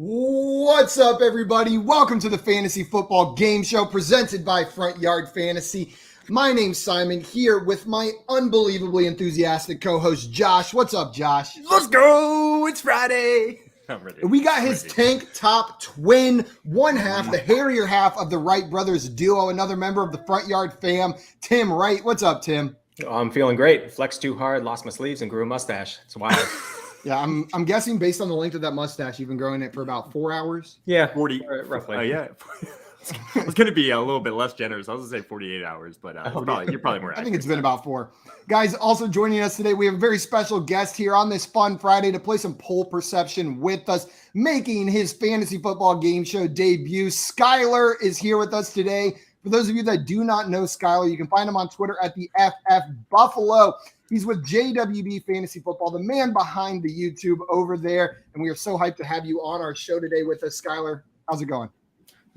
What's up, everybody? Welcome to the Fantasy Football Game Show presented by Front Yard Fantasy. My name's Simon, here with my unbelievably enthusiastic co-host, Josh. What's up, Josh? Let's go! It's Friday! I'm ready. We got his tank top twin, one half, the hairier half of the Wright brothers duo, another member of the Front Yard fam, Tim Wright. What's up, Tim? Oh, I'm feeling great. Flexed too hard, lost my sleeves, and grew a mustache. It's wild. Yeah, I'm guessing based on the length of that mustache, you've been growing it for about 4 hours? Yeah, 40. roughly. Yeah. I was going to be a little bit less generous. I was going to say 48 hours, but you're probably more accurate. I think it's been about 4. Guys, also joining us today, we have a very special guest here on this fun Friday to play some poll perception with us, making his fantasy football game show debut. Skylar is here with us today. For those of you that do not know Skylar, you can find him on Twitter at the FF Buffalo. He's with JWB Fantasy Football, the man behind the YouTube over there. And we are so hyped to have you on our show today with us, Skylar. How's it going?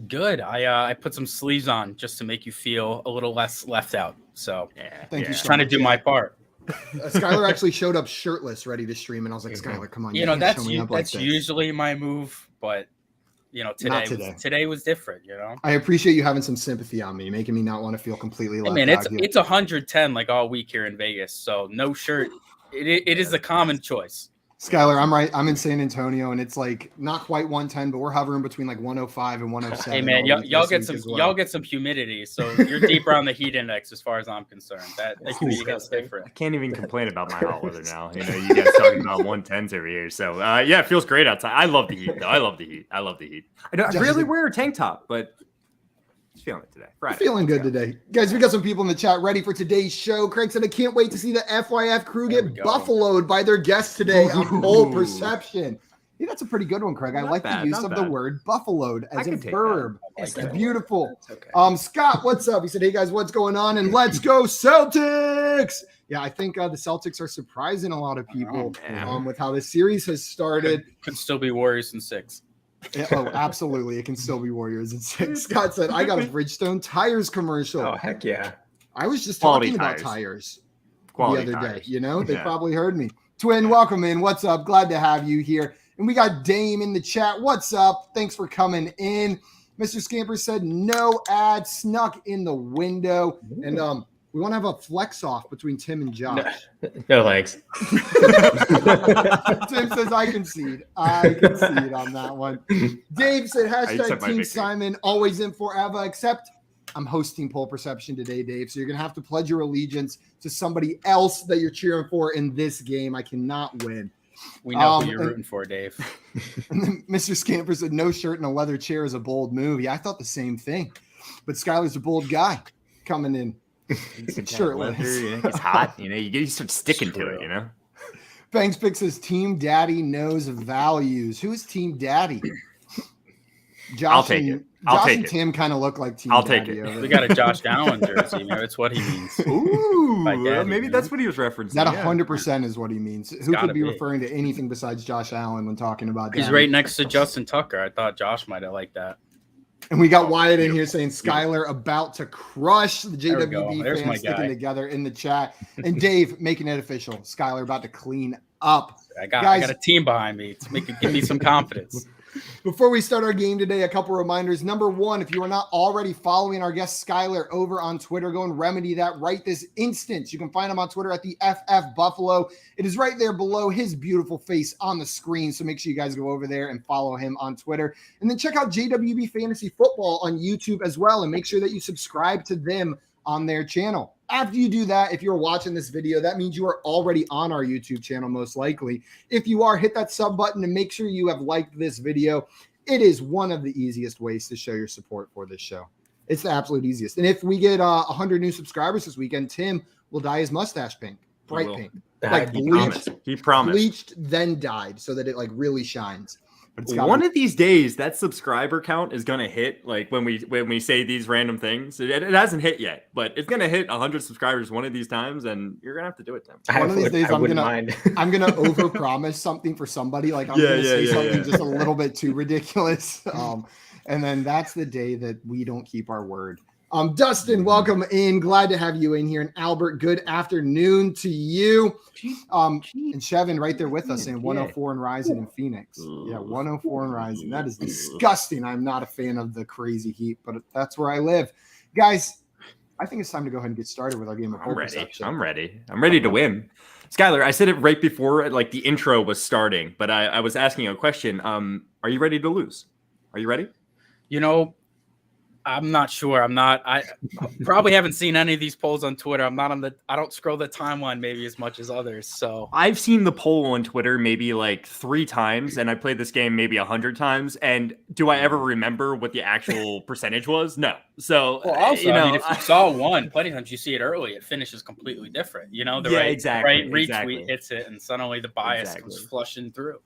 Good. I put some sleeves on just to make you feel a little less left out. So thank you. Just trying to do my part. Skylar actually showed up shirtless, ready to stream, and I was like, Skylar, come on. That's usually my move, but today was different. I appreciate you having some sympathy on me, making me not want to feel completely left out. It's 110 like all week here in Vegas, so no shirt. It is the common choice. Skylar, I'm right. I'm in San Antonio, and it's like not quite 110, but we're hovering between like 105 and 107. Hey man, y'all get some humidity, so you're deeper on the heat index as far as I'm concerned. That can be different. I can't even complain about my hot weather now. You guys talking about 110s over here. So it feels great outside. I love the heat, though. I love the heat. I rarely wear a tank top, but just feeling it today. Friday. Feeling good today. Guys, we got some people in the chat ready for today's show. Craig said, I can't wait to see the FYF crew get buffaloed by their guests today on poll perception. Yeah, that's a pretty good one, Craig. I like the use of the word buffaloed as a verb. It's beautiful. Okay. Scott, what's up? He said, hey, guys, what's going on? And let's go Celtics. Yeah, I think the Celtics are surprising a lot of people with how this series has started. Could still be Warriors in 6. Oh, absolutely. It can still be Warriors in 6. Scott said, I got a Bridgestone tires commercial. Oh, heck yeah. I was just talking about tires the other day. They probably heard me. Twin, welcome in. What's up? Glad to have you here. And we got Dame in the chat. What's up? Thanks for coming in. Mr. Scamper said, no ad snuck in the window. And we want to have a flex off between Tim and Josh. No thanks. Tim says, I concede on that one. Dave said, hashtag Team Simon, always in forever, except I'm hosting poll perception today, Dave. So you're going to have to pledge your allegiance to somebody else that you're cheering for in this game. I cannot win. We know who you're rooting for, Dave. And then Mr. Scamper said, no shirt and a leather chair is a bold move. Yeah, I thought the same thing. But Skylar's a bold guy coming in. Shirtless. He's hot. You start sticking to it. Banks Pick says Team Daddy knows values. Who is Team Daddy? Josh I'll take it. Josh and Tim kind of look like Team I'll Daddy. take it. We got a Josh Allen jersey. It's what he means. Ooh, maybe that's what he was referencing. That 100% is what he means. Who could be referring to anything besides Josh Allen when talking about He's Daddy? right next to Justin Tucker. I thought Josh might have liked that. And we got Wyatt in here saying Skylar about to crush the JWB fans sticking together in the chat. And Dave making it official. Skylar about to clean up. I got a team behind me. Give me some confidence. Before we start our game today, a couple reminders. Number one, if you are not already following our guest Skylar over on Twitter, go and remedy that right this instant. You can find him on Twitter at the FF Buffalo. It is right there below his beautiful face on the screen. So make sure you guys go over there and follow him on Twitter. And then check out JWB Fantasy Football on YouTube as well. And make sure that you subscribe to them on their channel. After you do that, if you're watching this video, that means you are already on our YouTube channel, most likely. If you are, hit that sub button and make sure you have liked this video. It is one of the easiest ways to show your support for this show. It's the absolute easiest. And if we get 100 new subscribers this weekend, Tim will dye his mustache pink, bright pink. Like he promised. Bleached, then dyed so that it like really shines. But one of these days, that subscriber count is gonna hit. Like when we say these random things, it hasn't hit yet, but it's gonna hit 100 subscribers one of these times, and you're gonna have to do it, Tim. One of these days, I'm gonna overpromise something for somebody. Like I'm gonna say something just a little bit too ridiculous, and then that's the day that we don't keep our word. Dustin, welcome in. Glad to have you in here. And Albert, good afternoon to you. And Chevin right there with us in 104 and Rising in Phoenix. Yeah, 104 and Rising. That is disgusting. I'm not a fan of the crazy heat, but that's where I live. Guys, I think it's time to go ahead and get started with our game of pole perception. I'm ready to win. Skylar, I said it right before like the intro was starting, but I was asking a question. Are you ready to lose? Are you ready? You know, I'm not sure. I probably haven't seen any of these polls on Twitter. I don't scroll the timeline maybe as much as others. So I've seen the poll on Twitter maybe like 3 times, and I played this game maybe 100 times. And do I ever remember what the actual percentage was? No. So also, I mean, if you saw one, plenty of times you see it early, it finishes completely different. You know, the right retweet hits it, and suddenly the bias comes flushing through.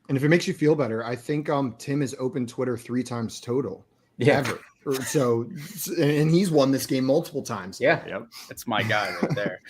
And if it makes you feel better, I think Tim has opened Twitter 3 times total. Yeah. Ever. So, and he's won this game multiple times. Yeah. Yep. That's my guy right there.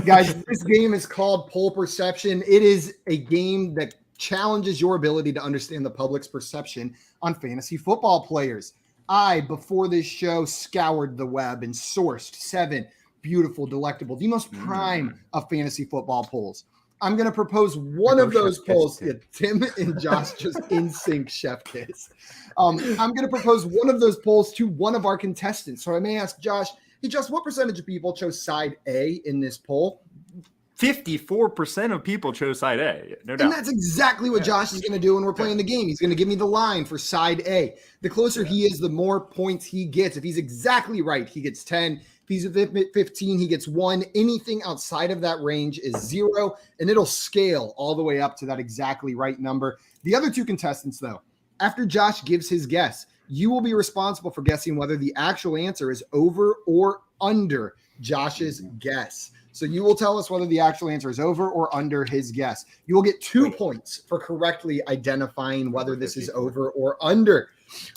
Guys, this game is called Pole Perception. It is a game that challenges your ability to understand the public's perception on fantasy football players. I, before this show, scoured the web and sourced 7 beautiful, delectable, the most prime of fantasy football polls. I'm going to propose one of those polls. Yeah, Tim and Josh just in sync, chef kiss. I'm going to propose one of those polls to one of our contestants. So I may ask Josh, hey, Josh, what percentage of people chose side A in this poll? 54% of people chose side A. No doubt. And that's exactly what Josh is going to do when we're playing the game. He's going to give me the line for side A. The closer he is, the more points he gets. If he's exactly right, he gets 10. If he's at 15, he gets 1. Anything outside of that range is 0, and it'll scale all the way up to that exactly right number. The other 2 contestants, though, after Josh gives his guess, you will be responsible for guessing whether the actual answer is over or under Josh's guess. So you will tell us whether the actual answer is over or under his guess. You will get 2 points for correctly identifying whether this is over or under.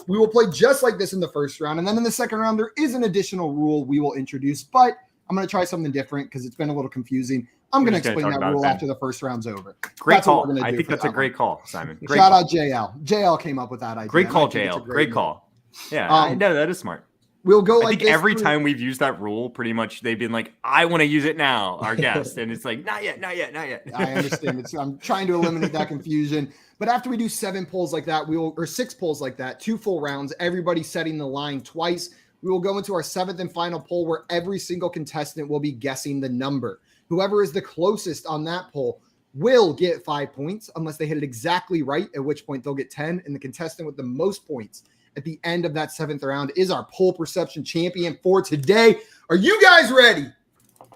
We will play just like this in the first round. And then in the second round, there is an additional rule we will introduce, but I'm going to try something different because it's been a little confusing. I'm going to explain that rule after the first round's over. Great call. I think that's a great call, Simon. Shout out JL. JL came up with that idea. Great call, JL. Great call. Yeah, I know that is smart. We'll go I think every time we've used that rule, pretty much they've been like, I want to use it now, our guest. And it's like, not yet. I understand. I'm trying to eliminate that confusion. But after we do 7 polls like that, or 6 polls like that, 2 full rounds, everybody setting the line twice, we will go into our 7th and final poll where every single contestant will be guessing the number. Whoever is the closest on that poll will get 5 points unless they hit it exactly right, at which point they'll get 10. And the contestant with the most points at the end of that 7th round is our pole perception champion for today. Are you guys ready?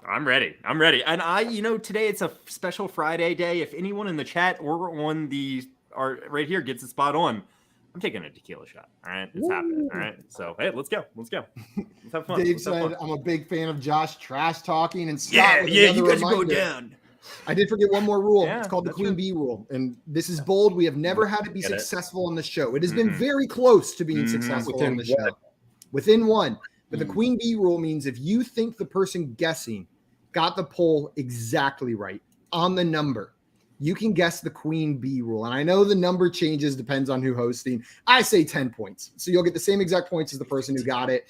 I'm ready. And today it's a special Friday day. If anyone in the chat or on right here gets a spot on, I'm taking a tequila shot. All right. It's happening. All right. So, hey, let's go. Let's have fun. Dave said, I'm a big fan of Josh trash talking and Scott. Yeah, you guys go down. I did forget one more rule. It's called the Queen Bee rule. And this is bold. We have never had it be successful on the show. It has been very close to being successful on the show. Within 1. But the Queen Bee rule means if you think the person guessing got the poll exactly right on the number, you can guess the Queen Bee rule. And I know the number changes, depends on who hosting. I say 10 points. So you'll get the same exact points as the person who got it.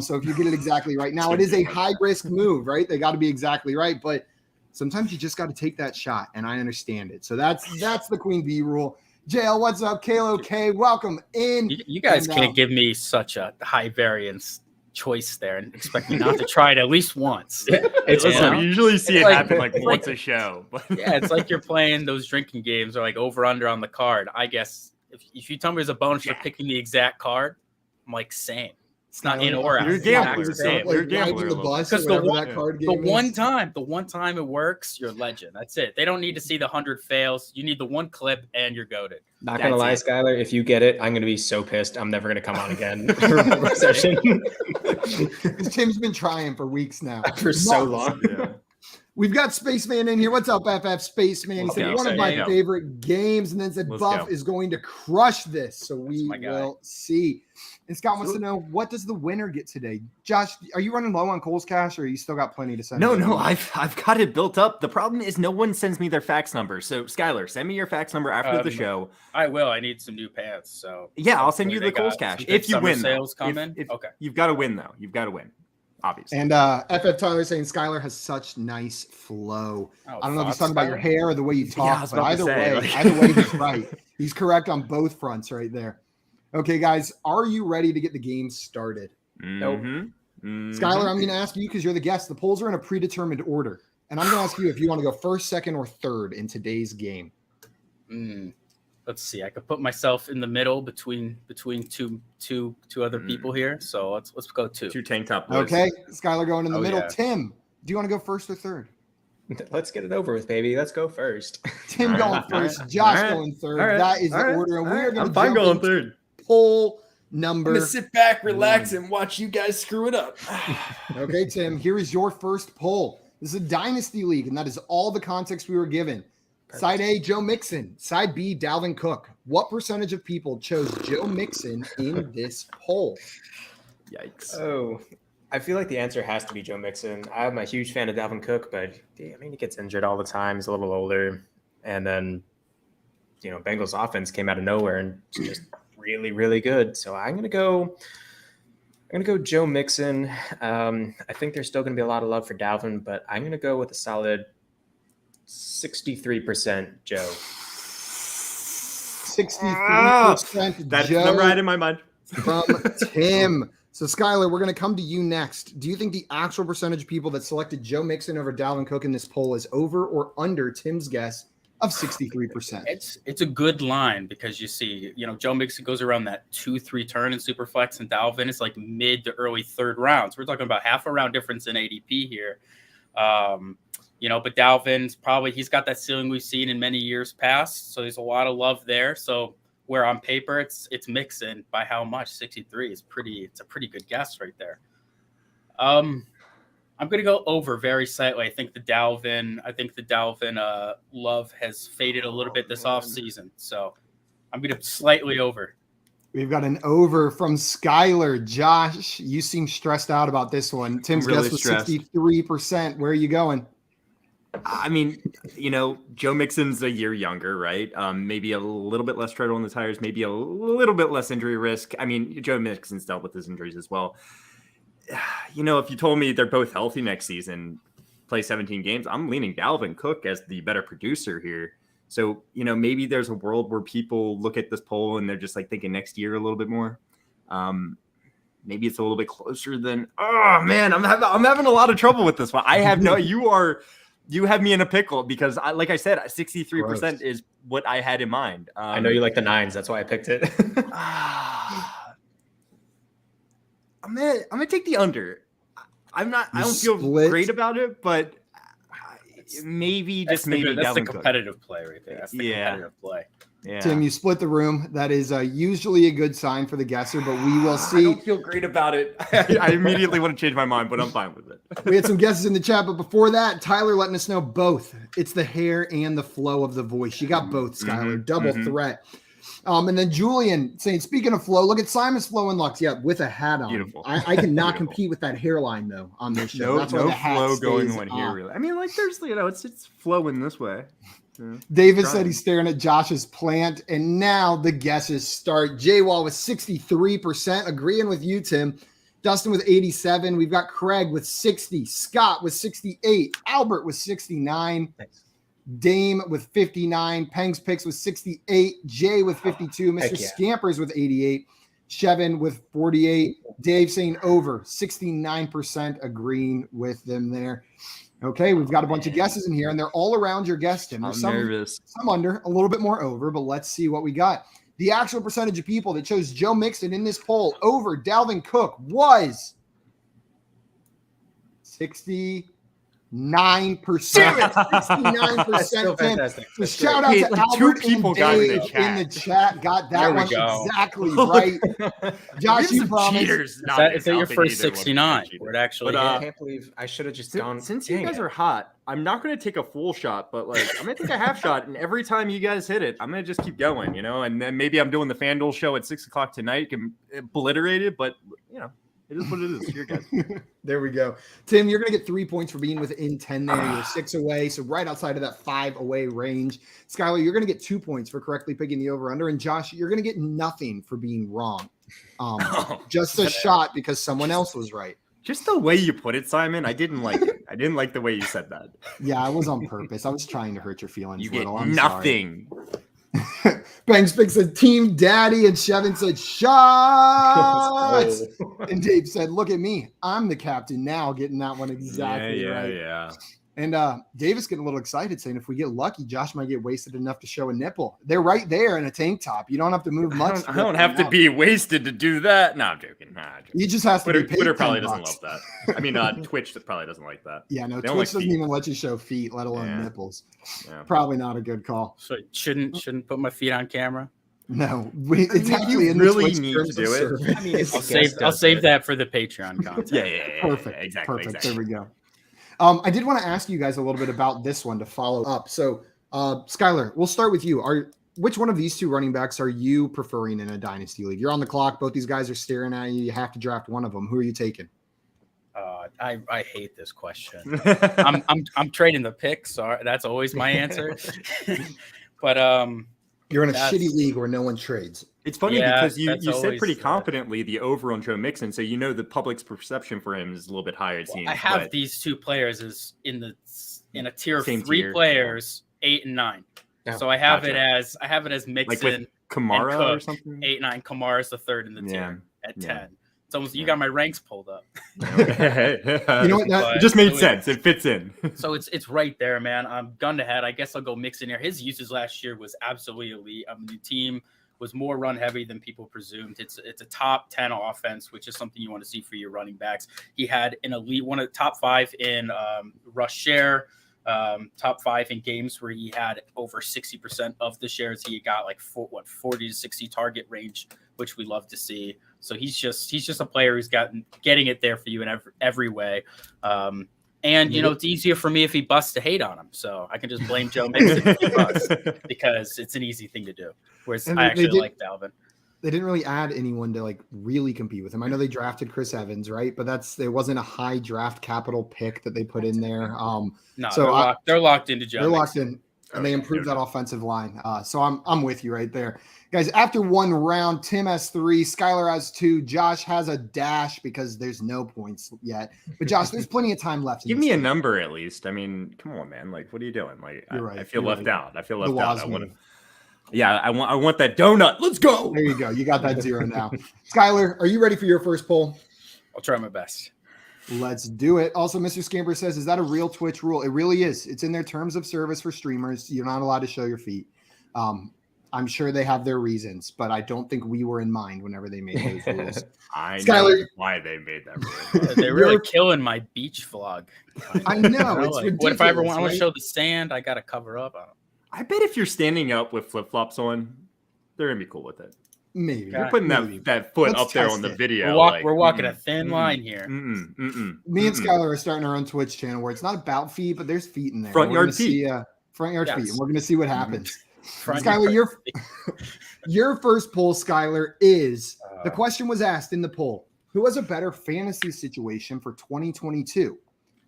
So if you get it exactly right. Now, it is a high-risk move, right? They got to be exactly right. But sometimes you just got to take that shot, and I understand it. So that's the Queen Bee rule. JL, what's up? Kalo K, welcome in. You guys can't give me such a high variance choice there and expect me not to try it at least once. We usually see it happen like once a show. But yeah, it's like you're playing those drinking games or like over under on the card. I guess if you tell me there's a bonus for picking the exact card, I'm like, same. It's not in or out. You're gambling. You're gambling. Because the one time it works, you're a legend. That's it. They don't need to see the 100 fails. You need the 1 clip, and you're goated. Not gonna lie, Skylar. If you get it, I'm gonna be so pissed. I'm never gonna come on again for a session. Tim's been trying for weeks now. For so long. Yeah. We've got Spaceman in here. What's up, FF Spaceman? He said one of my favorite games, and then said Buff is going to crush this. So we will see. And Scott wants to know, what does the winner get today? Josh, are you running low on Cole's Cash, or you still got plenty to send? No, I've got it built up. The problem is no one sends me their fax number. So Skylar, send me your fax number after the show. I will. I need some new pants. So yeah, I'll send you the Cole's Cash if you win. Sales coming. Okay, you've got to win though. You've got to win. Obviously. And FF Tyler saying Skylar has such nice flow. I don't know if he's talking about your hair or the way you talk, but either way, he's right. He's correct on both fronts right there. Okay, guys, are you ready to get the game started? Nope. Skylar, I'm going to ask you because you're the guest. The polls are in a predetermined order, and I'm going to ask you if you want to go first, second, or third in today's game. Let's see. I could put myself in the middle between two other people here. So let's go two. Two tank top boys. Okay, Skylar going in the middle. Yeah. Tim, do you want to go first or third? Let's get it over with, baby. Let's go first. Tim going first. Josh going third. That is the order, and we are going to jump going third. Poll number. I'm gonna sit back, relax, and watch you guys screw it up. Okay, Tim. Here is your first poll. This is a Dynasty League, and that is all the context we were given. Perfect. Side A, Joe Mixon. Side B, Dalvin Cook. What percentage of people chose Joe Mixon in this poll? Yikes. Oh, I feel like the answer has to be Joe Mixon. I'm a huge fan of Dalvin Cook, but he gets injured all the time. He's a little older. And then, Bengals offense came out of nowhere and just really, really good. So I'm going to go Joe Mixon. I think there's still going to be a lot of love for Dalvin, but I'm going to go with a solid 63% Joe. 63% That's Joe. the number I had in my mind. From Tim. So, Skylar, we're going to come to you next. Do you think the actual percentage of people that selected Joe Mixon over Dalvin Cook in this poll is over or under Tim's guess of 63%? It's a good line because you see, Joe Mixon goes around that 2-3 turn in Superflex, and Dalvin is like mid to early third rounds. We're talking about half a round difference in ADP here. But Dalvin's he's got that ceiling we've seen in many years past. So there's a lot of love there. So where on paper it's Mixon by how much? 63 is it's a pretty good guess right there. I'm going to go over very slightly. I think the Dalvin love has faded a little bit this offseason. So I'm going to slightly over. We've got an over from Skylar. Josh, you seem stressed out about this one. Tim's guess was 63%. Where are you going? I mean, Joe Mixon's a year younger, right? Maybe a little bit less tread on the tires, maybe a little bit less injury risk. I mean, Joe Mixon's dealt with his injuries as well. If you told me they're both healthy next season, play 17 games, I'm leaning Dalvin Cook as the better producer here. So, maybe there's a world where people look at this poll and they're just like thinking next year a little bit more. Maybe it's a little bit closer than, oh man, I'm having a lot of trouble with this one. You have me in a pickle because, like I said, 63% is what I had in mind. I know you like the nines. That's why I picked it. I'm gonna take the under. I don't feel great about it, but maybe that's the competitive Cook. Play right there. That's the competitive play. Yeah. Tim, you split the room. That is usually a good sign for the guesser, but we will see. I don't feel great about it. I immediately want to change my mind, but I'm fine with it. We had some guesses in the chat, but before that, Tyler letting us know both. It's the hair and the flow of the voice. You got both, Skylar. Double threat. And then Julian saying, speaking of flow, look at Simon's flow and Lux. Yeah, with a hat on. Beautiful. I cannot compete with that hairline, though, on this show. That's why the hat flow going on here, really. I mean, like, there's, it's flowing this way. Yeah. David said he's staring at Josh's plant, and now the guesses start. J-Wall with 63%, agreeing with you, Tim. Dustin with 87. We've got Craig with 60. Scott with 68. Albert with 69. Thanks. Dame with 59. Peng's Picks with 68. Jay with 52. Mr. Scampers with 88. Chevin with 48. Dave saying over. 69% agreeing with them there. Okay, we've got a bunch of guesses in here, and they're all around your guess, Tim. I'm nervous. Some under, a little bit more over, but let's see what we got. The actual percentage of people that chose Joe Mixon in this poll over Dalvin Cook was 63%. 69%. 69%. Fantastic. So shout out to Albert and Dave in the chat. Got that one exactly right. Josh, you promised. Is that your first 69? Where it actually I can't believe I should have just gone. Since you guys are hot, I'm not going to take a full shot, but like I'm going to take a half shot. And every time you guys hit it, I'm going to just keep going, you know, and then maybe I'm doing the FanDuel show at 6:00 tonight, can obliterate it, but you know. It is what it is. Here, guys. There we go. Tim, you're going to get 3 points for being within 10 there. You're 6 away, so right outside of that 5 away range. Skylar, you're going to get 2 points for correctly picking the over-under. And Josh, you're going to get nothing for being wrong. Just a shot because someone else was right. Just the way you put it, Simon, I didn't like it. I didn't like the way you said that. Yeah, I was on purpose. I was trying to hurt your feelings. You get nothing. Bangs Big said Team Daddy, and Shevin said shots. And Dave said, "Look at me, I'm the captain now." Getting that one exactly right. Yeah. And Davis getting a little excited, saying if we get lucky, Josh might get wasted enough to show a nipple. They're right there in a tank top. You don't have to move much. I don't have to be wasted to do that. No, I'm joking. He just has to. Twitter probably doesn't love that. I mean, Twitch probably doesn't like that. Yeah, no, Twitch doesn't even let you show feet, let alone nipples. Yeah. Probably not a good call. So shouldn't put my feet on camera. No, it's actually in really the need to do it. I mean, I'll save that for the Patreon content. Yeah. Perfect. Exactly. There we go. I did want to ask you guys a little bit about this one to follow up. So, Skylar, we'll start with you. Which one of these two running backs are you preferring in a dynasty league? You're on the clock. Both these guys are staring at you. You have to draft one of them. Who are you taking? I hate this question. I'm trading the picks. So that's always my answer. But you're in a shitty league where no one trades. It's funny because you said pretty confidently the over on Joe Mixon, so you know the public's perception for him is a little bit higher. It seems. I have these two players as in a tier of 3 players, 8 and 9. Yeah. So I have it as Mixon, like with Kamara and Cook, or something. 8, 9. Kamara's the third in the tier at 10. It's almost you got my ranks pulled up. You know what? It just made sense. It fits in. So it's right there, man. I'm gun to head. I guess I'll go Mixon here. His usage last year was absolutely elite. I mean, the team was more run heavy than people presumed. It's a top 10 offense, which is something you want to see for your running backs. He had an elite one of the top 5 in rush share, top 5 in games where he had over 60% of the shares. He got like 40 to 60 target range, which we love to see. So he's just a player who's getting it there for you in every way. And, you know, it's easier for me if he busts to hate on him. So I can just blame Joe Mixon if he busts because it's an easy thing to do. Whereas I actually like Dalvin. They didn't really add anyone to like really compete with him. I know they drafted Chris Evans, right? But there wasn't a high draft capital pick that they put in there. No, so they're locked into Joe. They're locked in. And they improved that offensive line. So I'm with you right there. Guys, after one round, Tim has 3, Skylar has 2, Josh has a dash because there's no points yet. But Josh, there's plenty of time left. Give me a number at least. I mean, come on, man. Like, what are you doing? Like, I feel left out. I feel left out. I want that donut. Let's go. There you go. You got that 0 now. Skylar, are you ready for your first poll? I'll try my best. Let's do it. Also, Mr. Scamper says, is that a real Twitch rule? It really is. It's in their terms of service for streamers. You're not allowed to show your feet. I'm sure they have their reasons, but I don't think we were in mind whenever they made those rules. I know why they made that rule. They're really killing my beach vlog. I know. It's like, what if I ever want to show the sand? I got to cover up on it. I bet if you're standing up with flip-flops on, they're going to be cool with it. Maybe. You're putting that foot up there on the video. We're walking a thin line here. Me and Skylar are starting our own Twitch channel where it's not about feet, but there's feet in there. Front yard feet. Front yard feet. And we're going to see what happens. Skylar, your first poll, Skylar, is the question was asked in the poll. Who has a better fantasy situation for 2022?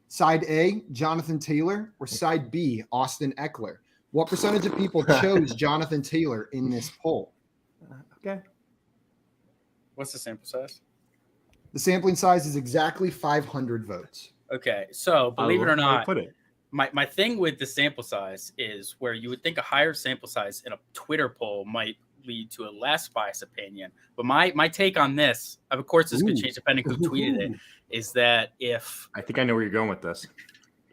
Side A, Jonathan Taylor, or side B, Austin Eckler? What percentage of people chose Jonathan Taylor in this poll? Okay. What's the sample size? The sampling size is exactly 500 votes. Okay. So believe it or not, put it. My thing with the sample size is where you would think a higher sample size in a Twitter poll might lead to a less biased opinion. But my take on this, of course, this could change depending who tweeted it, is that I think I know where you're going with this.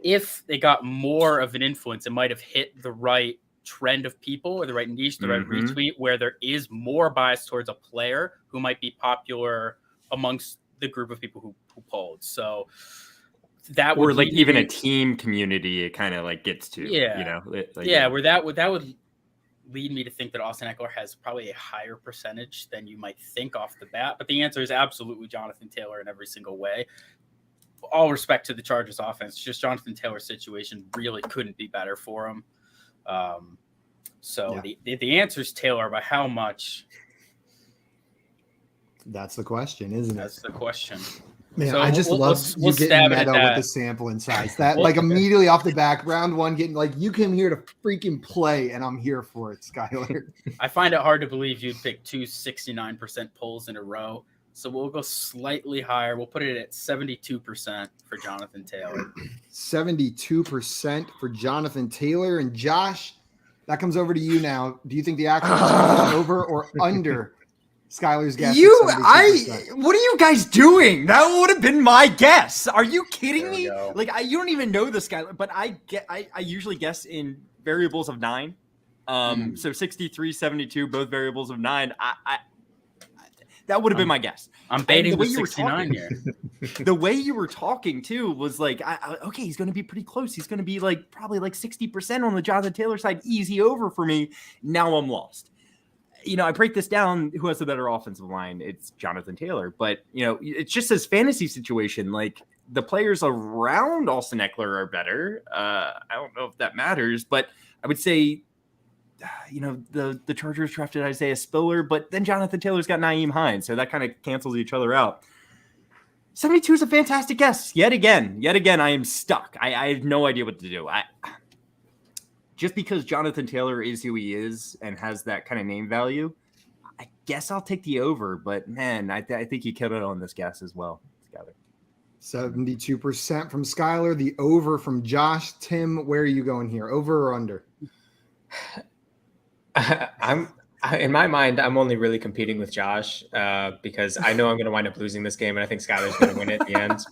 If they got more of an influence, it might have hit the right trend of people or the right niche, the right retweet, where there is more bias towards a player who might be popular amongst the group of people who polled. So that would or like lead even me- a team community, it kind of like gets to, Yeah. you know, where that would lead me to think that Austin Eckler has probably a higher percentage than you might think off the bat. But the answer is absolutely Jonathan Taylor in every single way. All respect to the Chargers offense, just Jonathan Taylor's situation really couldn't be better for him. The answer is Taylor. By how much? That's the question, isn't it? That's the question. Man, So I just love you getting meta with the sample and size. That like immediately off the back, round one, getting like you came here to freaking play, and I'm here for it, Skylar. I find it hard to believe you'd pick 2 69% polls in a row. So we'll go slightly higher. We'll put it at 72% for Jonathan Taylor. 72% for Jonathan Taylor. And Josh, that comes over to you now. Do you think the actual is over or under Skylar's guess? What are you guys doing? That would have been my guess. Are you kidding me? Go. Like, you don't even know the Skylar, but I usually guess in variables of 9. So 63, 72, both variables of 9. That would have been my guess. I'm baiting the 69 here. The way you were talking too was like, okay, he's going to be pretty close. He's going to be like probably like 60% on the Jonathan Taylor side, easy over for me. Now I'm lost. You know, I break this down. Who has the better offensive line? It's Jonathan Taylor. But you know, it's just his fantasy situation. Like the players around Austin Eckler are better. I don't know if that matters, but I would say, you know, the Chargers drafted Isaiah Spiller, but then Jonathan Taylor's got Nyheim Hines, so that kind of cancels each other out. 72 is a fantastic guess. Yet again, I am stuck. I have no idea what to do. Just because Jonathan Taylor is who he is and has that kind of name value, I guess I'll take the over. But man, I think you killed it on this guess as well, Skylar. 72% from Skylar, the over from Josh. Tim, where are you going here? Over or under? In my mind, I'm only really competing with Josh because I know I'm going to wind up losing this game, and I think Skylar's going to win it at the end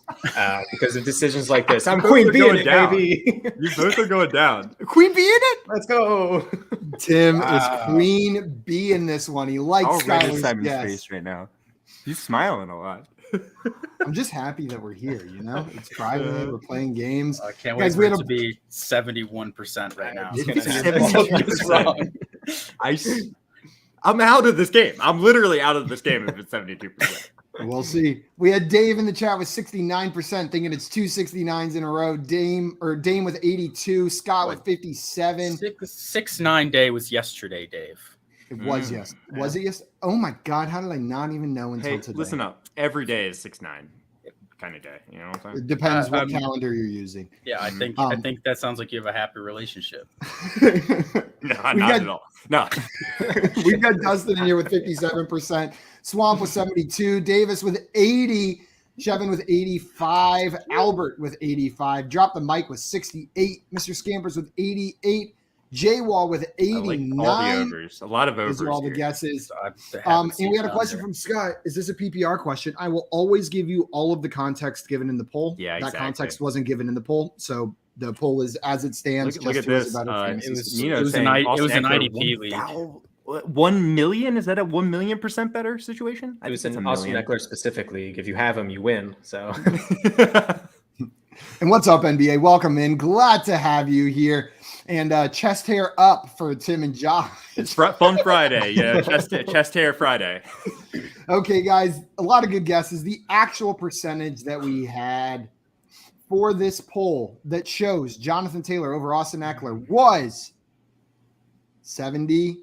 because of decisions like this. I'm Queen Bee in it, baby. You both are going down. Queen Bee in it? Let's go. Tim is Queen Bee in this one. He likes Skylar's Simon's guess. face right now. He's smiling a lot. I'm just happy that we're here, you know? It's Friday, we're playing games. I can't wait for it to be 71% right now. I'm out of this game. I'm literally out of this game if it's 72%. We'll see. We had Dave in the chat with 69%, thinking it's 2 69s in a row. Dame with 82, Scott with 57. 6-9 day was yesterday, Dave. It was yes. Was it yes? Oh my God! How did I not even know until today? Listen up. Every day is 6-9 kind of day. You know what I'm saying? It depends what calendar you're using. Yeah, I think that sounds like you have a happy relationship. No, not at all. No. We've got Dustin in here with 57%, Swamp with 72, Davis with 80, Chevin with 85, Albert with 85, Drop the Mic with 68, Mr. Scampers with 88, J-Wall with 89. All the overs. A lot of overs. These are all the here. guesses. And we had a question from Scott. Is this a PPR question? I will always give you all of the context given in the poll. Yeah, that context wasn't given in the poll, so the poll is as it stands. Look at this. It was an IDP league. 1 million? Is that a 1 million% better situation? It was an Austin Eckler specific league. If you have him, you win. So. And what's up, NBA? Welcome in. Glad to have you here. And chest hair up for Tim and Josh. It's Fun Friday. Yeah, chest hair Friday. Okay, guys, a lot of good guesses. The actual percentage that we had for this poll that shows Jonathan Taylor over Austin Eckler was 78%.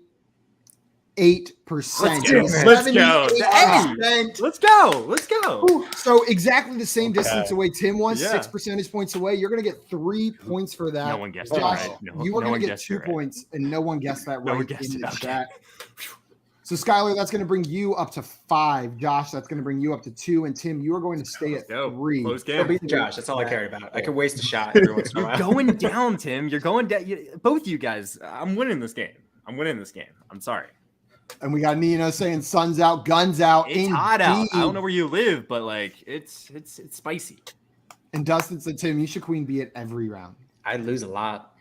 Let's go. Let's go. So exactly the same distance away Tim was, 6 percentage points away. You're going to get 3 points for that. No one guessed Josh, it right. you were going to get 2 points, and no one guessed that right. No one guessed it. Chat. So Skylar, that's going to bring you up to 5. Josh, that's going to bring you up to 2. And Tim, you are going to stay at 3. Close game. Beat Josh. That's all I care about. I can waste a shot every once in a while. You're going down, Tim. You're going down. Both you guys. I'm winning this game. I'm sorry. And we got Nino saying "Sun's out, guns out." It's hot out. I don't know where you live, but like it's spicy. And Dustin said, "Tim, you should Queen Bee at every round." I lose a lot.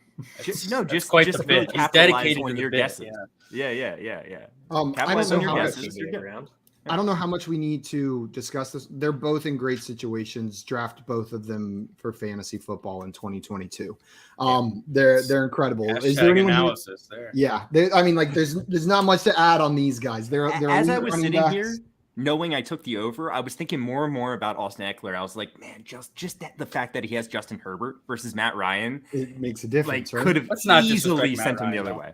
Just quite just the bit. He's capitalize dedicated on to your the guesses. bit. Yeah. I don't Capitalize know on your how guesses. Round. I don't know how much we need to discuss this. They're both in great situations. Draft both of them for fantasy football in 2022. They're incredible. Is there anyone analysis there? Yeah, I mean, like there's not much to add on these guys. They're as I was sitting here, knowing I took the over, I was thinking more and more about Austin Eckler. I was like, man, just the fact that he has Justin Herbert versus Matt Ryan, it makes a difference. Like, could have easily sent him the other way.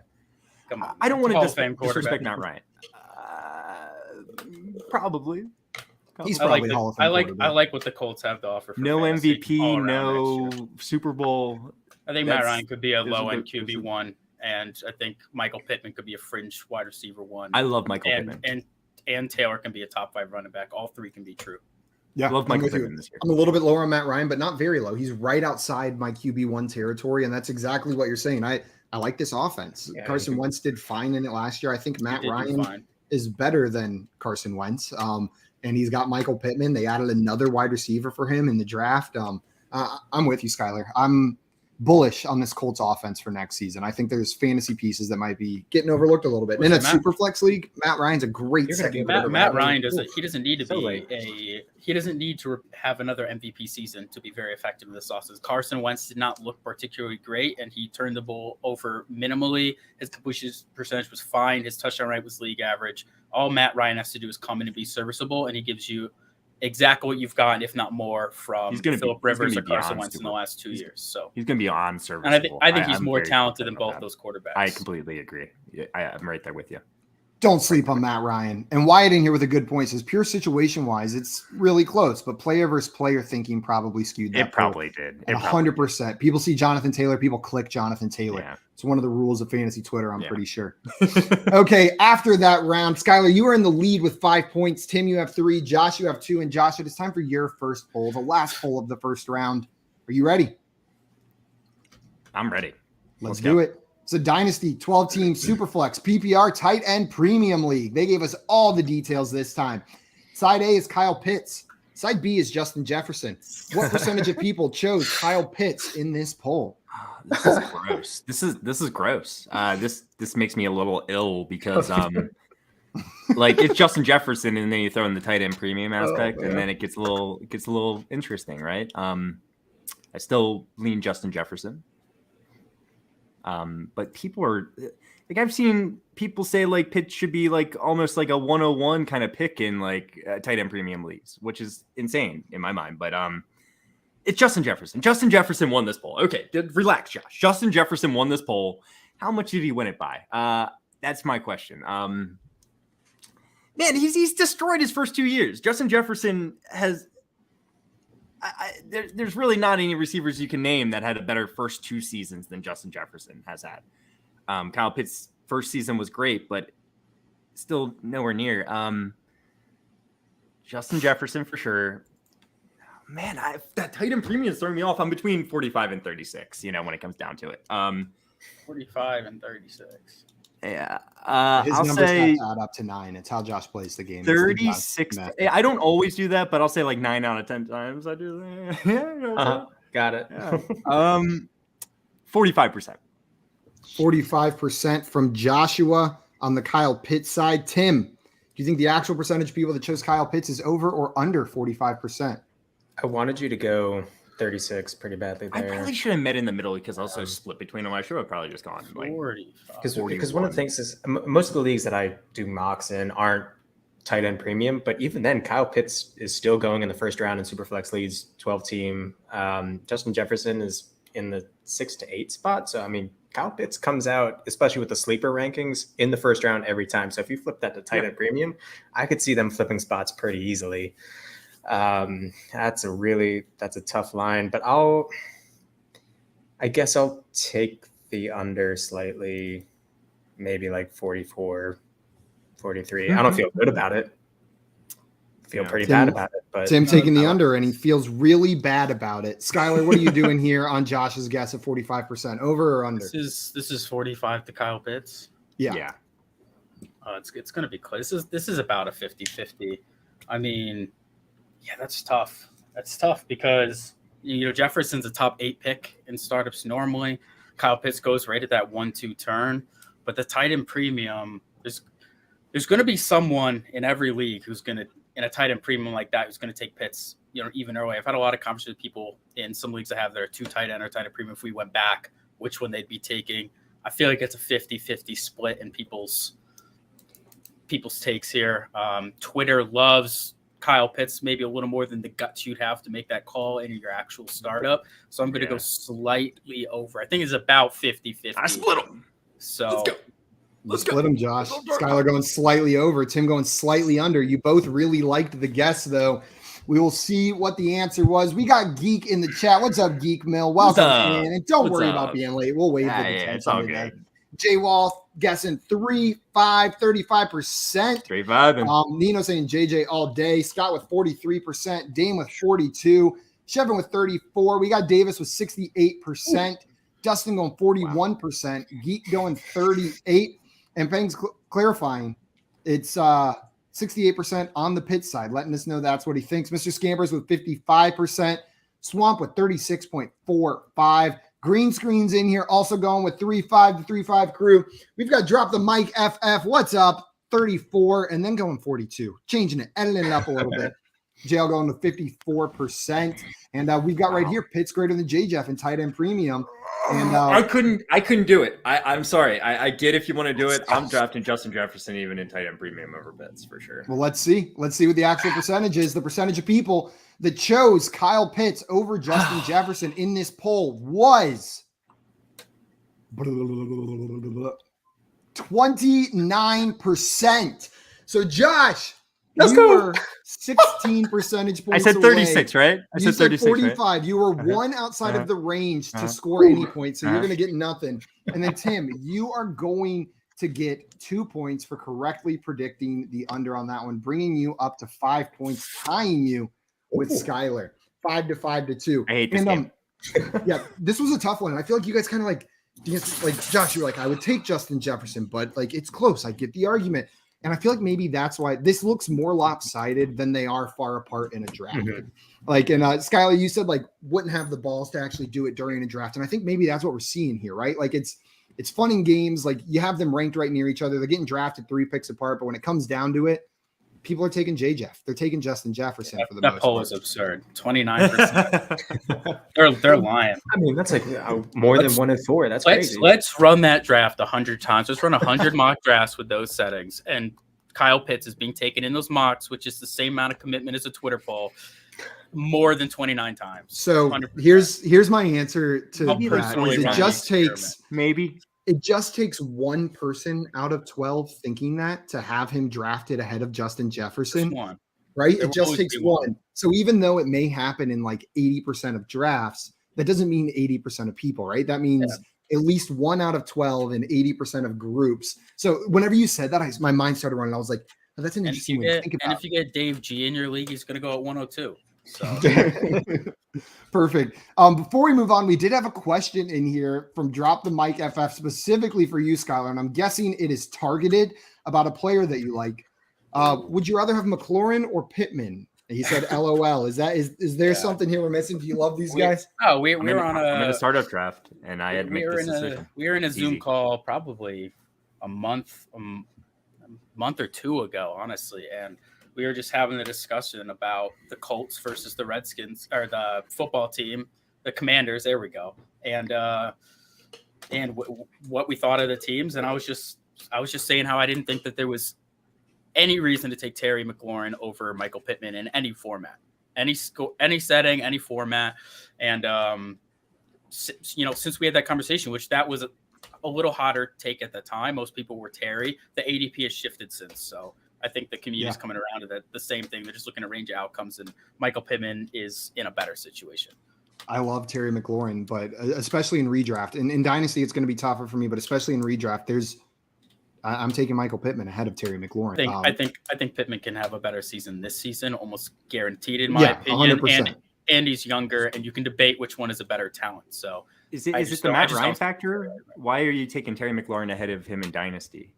Come on, I don't want to disrespect Matt Ryan. Probably. He's probably Hall of Fame. I like what the Colts have to offer. For no MVP, no Super Bowl. I think Matt Ryan could be a low-end QB1, and I think Michael Pittman could be a fringe wide receiver 1. I love Michael Pittman. And Taylor can be a top 5 running back. All 3 can be true. Yeah, I love Michael Pittman this year. I'm a little bit lower on Matt Ryan, but not very low. He's right outside my QB1 territory, and that's exactly what you're saying. I like this offense. Yeah, Carson Wentz did fine in it last year. I think Matt Ryan is better than Carson Wentz. And he's got Michael Pittman. They added another wide receiver for him in the draft. I'm with you, Skyler. I'm bullish on this Colts offense for next season. I think there's fantasy pieces that might be getting overlooked a little bit. In a super flex league, Matt Ryan's a great second. Matt Ryan doesn't need to have another MVP season to be very effective in this offense. Carson Wentz did not look particularly great, and he turned the ball over minimally. His completion percentage was fine. His touchdown rate was league average. All Matt Ryan has to do is come in and be serviceable, and he gives you exactly what you've gotten, if not more, from Phillip Rivers or Carson Wentz in the last 2 years. So he's going to be on serviceable. And I think he's more talented than both those quarterbacks. I completely agree. I'm right there with you. Don't sleep on Matt Ryan. And Wyatt in here with a good point says, pure situation-wise, it's really close, but player versus player thinking probably skewed that. It probably did. 100%. People see Jonathan Taylor. People click Jonathan Taylor. Yeah. It's one of the rules of fantasy Twitter, I'm pretty sure. Okay, after that round, Skyler, you are in the lead with 5 points. Tim, you have 3. Josh, you have 2. And Josh, it is time for your first poll, the last poll of the first round. Are you ready? I'm ready. Let's do it. It's a Dynasty 12-team Superflex PPR tight end premium league. They gave us all the details this time. Side A is Kyle Pitts. Side B is Justin Jefferson. What percentage of people chose Kyle Pitts in this poll? This is gross. This is gross. This makes me a little ill because like it's Justin Jefferson, and then you throw in the tight end premium aspect, and then it gets a little interesting, right? I still lean Justin Jefferson. But people are like, I've seen people say like Pitts should be like almost like a 101 kind of pick in like tight end premium leagues, which is insane in my mind. But it's Justin Jefferson. Justin Jefferson won this poll. Okay, relax, Josh. Justin Jefferson won this poll. How much did he win it by? That's my question. Man, he's destroyed his first 2 years. Justin Jefferson has. There's really not any receivers you can name that had a better first 2 seasons than Justin Jefferson has had. Kyle Pitts' first season was great, but still nowhere near. Justin Jefferson for sure. Man, that tight end premium is throwing me off. I'm between 45 and 36, when it comes down to it. 45 and 36. Yeah. His numbers have to add up to 9. It's how Josh plays the game. 36. I don't always do that, but I'll say like 9 out of 10 times I do that. Yeah, got it. Yeah. 45%. 45% from Joshua on the Kyle Pitts side. Tim, do you think the actual percentage of people that chose Kyle Pitts is over or under 45%? I wanted you to go 36 pretty badly there. I probably should have met in the middle because I was so split between them. I should have probably just gone like 45. Because one of the things is most of the leagues that I do mocks in aren't tight end premium, but even then Kyle Pitts is still going in the first round in Superflex leagues, 12 team. Justin Jefferson is in the 6 to 8 spot. So, I mean, Kyle Pitts comes out, especially with the sleeper rankings, in the first round every time. So if you flip that to tight end premium, I could see them flipping spots pretty easily. That's a tough line, but I guess I'll take the under slightly, maybe like 44, 43. I don't feel good about it. I feel pretty bad about it, but Tim taking the under and he feels really bad about it. Skylar, what are you doing here on Josh's guess at 45%? Over or under? This is 45 to Kyle Pitts. Yeah. It's going to be close. This is about a 50-50. I mean, yeah, that's tough. That's tough because, Jefferson's a top 8 pick in startups normally. Kyle Pitts goes right at that 1-2 turn. But the tight end premium, there's going to be someone in every league who's going to, in a tight end premium like that, who's going to take Pitts, even early. I've had a lot of conversations with people in some leagues that have their 2 tight end or tight end premium. If we went back, which one they'd be taking. I feel like it's a 50-50 split in people's takes here. Twitter loves Kyle Pitts maybe a little more than the guts you'd have to make that call in your actual startup. So I'm going to go slightly over. I think it's about 50-50. I split them. So let's split them, Josh. Skylar going slightly over, Tim going slightly under. You both really liked the guess, though. We will see what the answer was. We got Geek in the chat. What's up, Geek Mill? Welcome in. And don't worry about being late. We'll waive the detention. It's all good. Jay Wall guessing 35%. 35. Nino saying JJ all day. Scott with 43%. Dame with 42. Chevin with 34. We got Davis with 68%. Dustin going 41%. Geek going 38. And Peng's clarifying. It's 68% on the Pitt side, letting us know that's what he thinks. Mr. Scampers with 55%. Swamp with 36.45. Green Screen's in here, also going with 3.5 to 3.5 crew. We've got Drop the Mic FF. What's up? 34, and then going 42. Changing it, editing it up a little bit. JL going to 54%. And we've got right here Pitt's greater than JJeff in tight end premium. And I couldn't do it. I'm sorry. I get if you want to do it. I'm drafting Justin Jefferson even in tight end premium over Pitts for sure. Well, let's see. Let's see what the actual percentage is. The percentage of people that chose Kyle Pitts over Justin Jefferson in this poll was 29%. So, Josh, you were 16 percentage points I said 36, away. Right? I said 36, 45. Right? You were one outside of the range to score any points, so you're going to get nothing. And then, Tim, you are going to get 2 points for correctly predicting the under on that one, bringing you up to 5 points, tying you with Skylar. 5 to 2. I hate this game. Yeah, this was a tough one. I feel like you guys kind of like Josh, you were like, I would take Justin Jefferson, but like it's close. I get the argument. And I feel like maybe that's why this looks more lopsided than they are far apart in a draft. Mm-hmm. Like, and Skylar, you said like wouldn't have the balls to actually do it during a draft. And I think maybe that's what we're seeing here, right? Like it's fun in games. Like you have them ranked right near each other. They're getting drafted 3 picks apart. But when it comes down to it, people are taking JJeff. They're taking Justin Jefferson for the most part. That poll is absurd. 29%. they're lying. I mean, that's like more than 1 in 4. That's crazy. Let's run that draft 100 times. Let's run 100 mock drafts with those settings. And Kyle Pitts is being taken in those mocks, which is the same amount of commitment as a Twitter poll, more than 29 times. So 100%. Here's my answer to that. It just takes It just takes one person out of 12 thinking that to have him drafted ahead of Justin Jefferson, right? It just takes one. So even though it may happen in like 80% of drafts, that doesn't mean 80% of people, right? That means at least 1 out of 12 in 80% of groups. So whenever you said that, my mind started running. I was like, oh, that's an interesting way to think about. And if you get Dave G in your league, he's going to go at 102. So. Perfect. Before we move on, we did have a question in here from Drop the Mic FF specifically for you, Skylar, and I'm guessing it is targeted about a player that you like. Would you rather have McLaurin or Pittman? He said, "LOL." Is there something here we're missing? Do you love these guys? Oh, we're on a startup draft, and I had to make this decision. We were in a Zoom call probably a month or two ago, honestly, and we were just having a discussion about the Colts versus the Redskins, or the football team, the Commanders. There we go, and what we thought of the teams. And I was just saying how I didn't think that there was any reason to take Terry McLaurin over Michael Pittman in any format, any setting, any format. And since we had that conversation, which that was a little hotter take at the time, most people were Terry. The ADP has shifted since, so. I think the community is coming around to the same thing. They're just looking at range of outcomes, and Michael Pittman is in a better situation. I love Terry McLaurin, but especially in redraft. In Dynasty, it's going to be tougher for me, but especially in redraft, I'm taking Michael Pittman ahead of Terry McLaurin. I think Pittman can have a better season this season, almost guaranteed in my opinion. 100%. And he's younger, and you can debate which one is a better talent. So is it the Matt Ryan factor? Why are you taking Terry McLaurin ahead of him in Dynasty?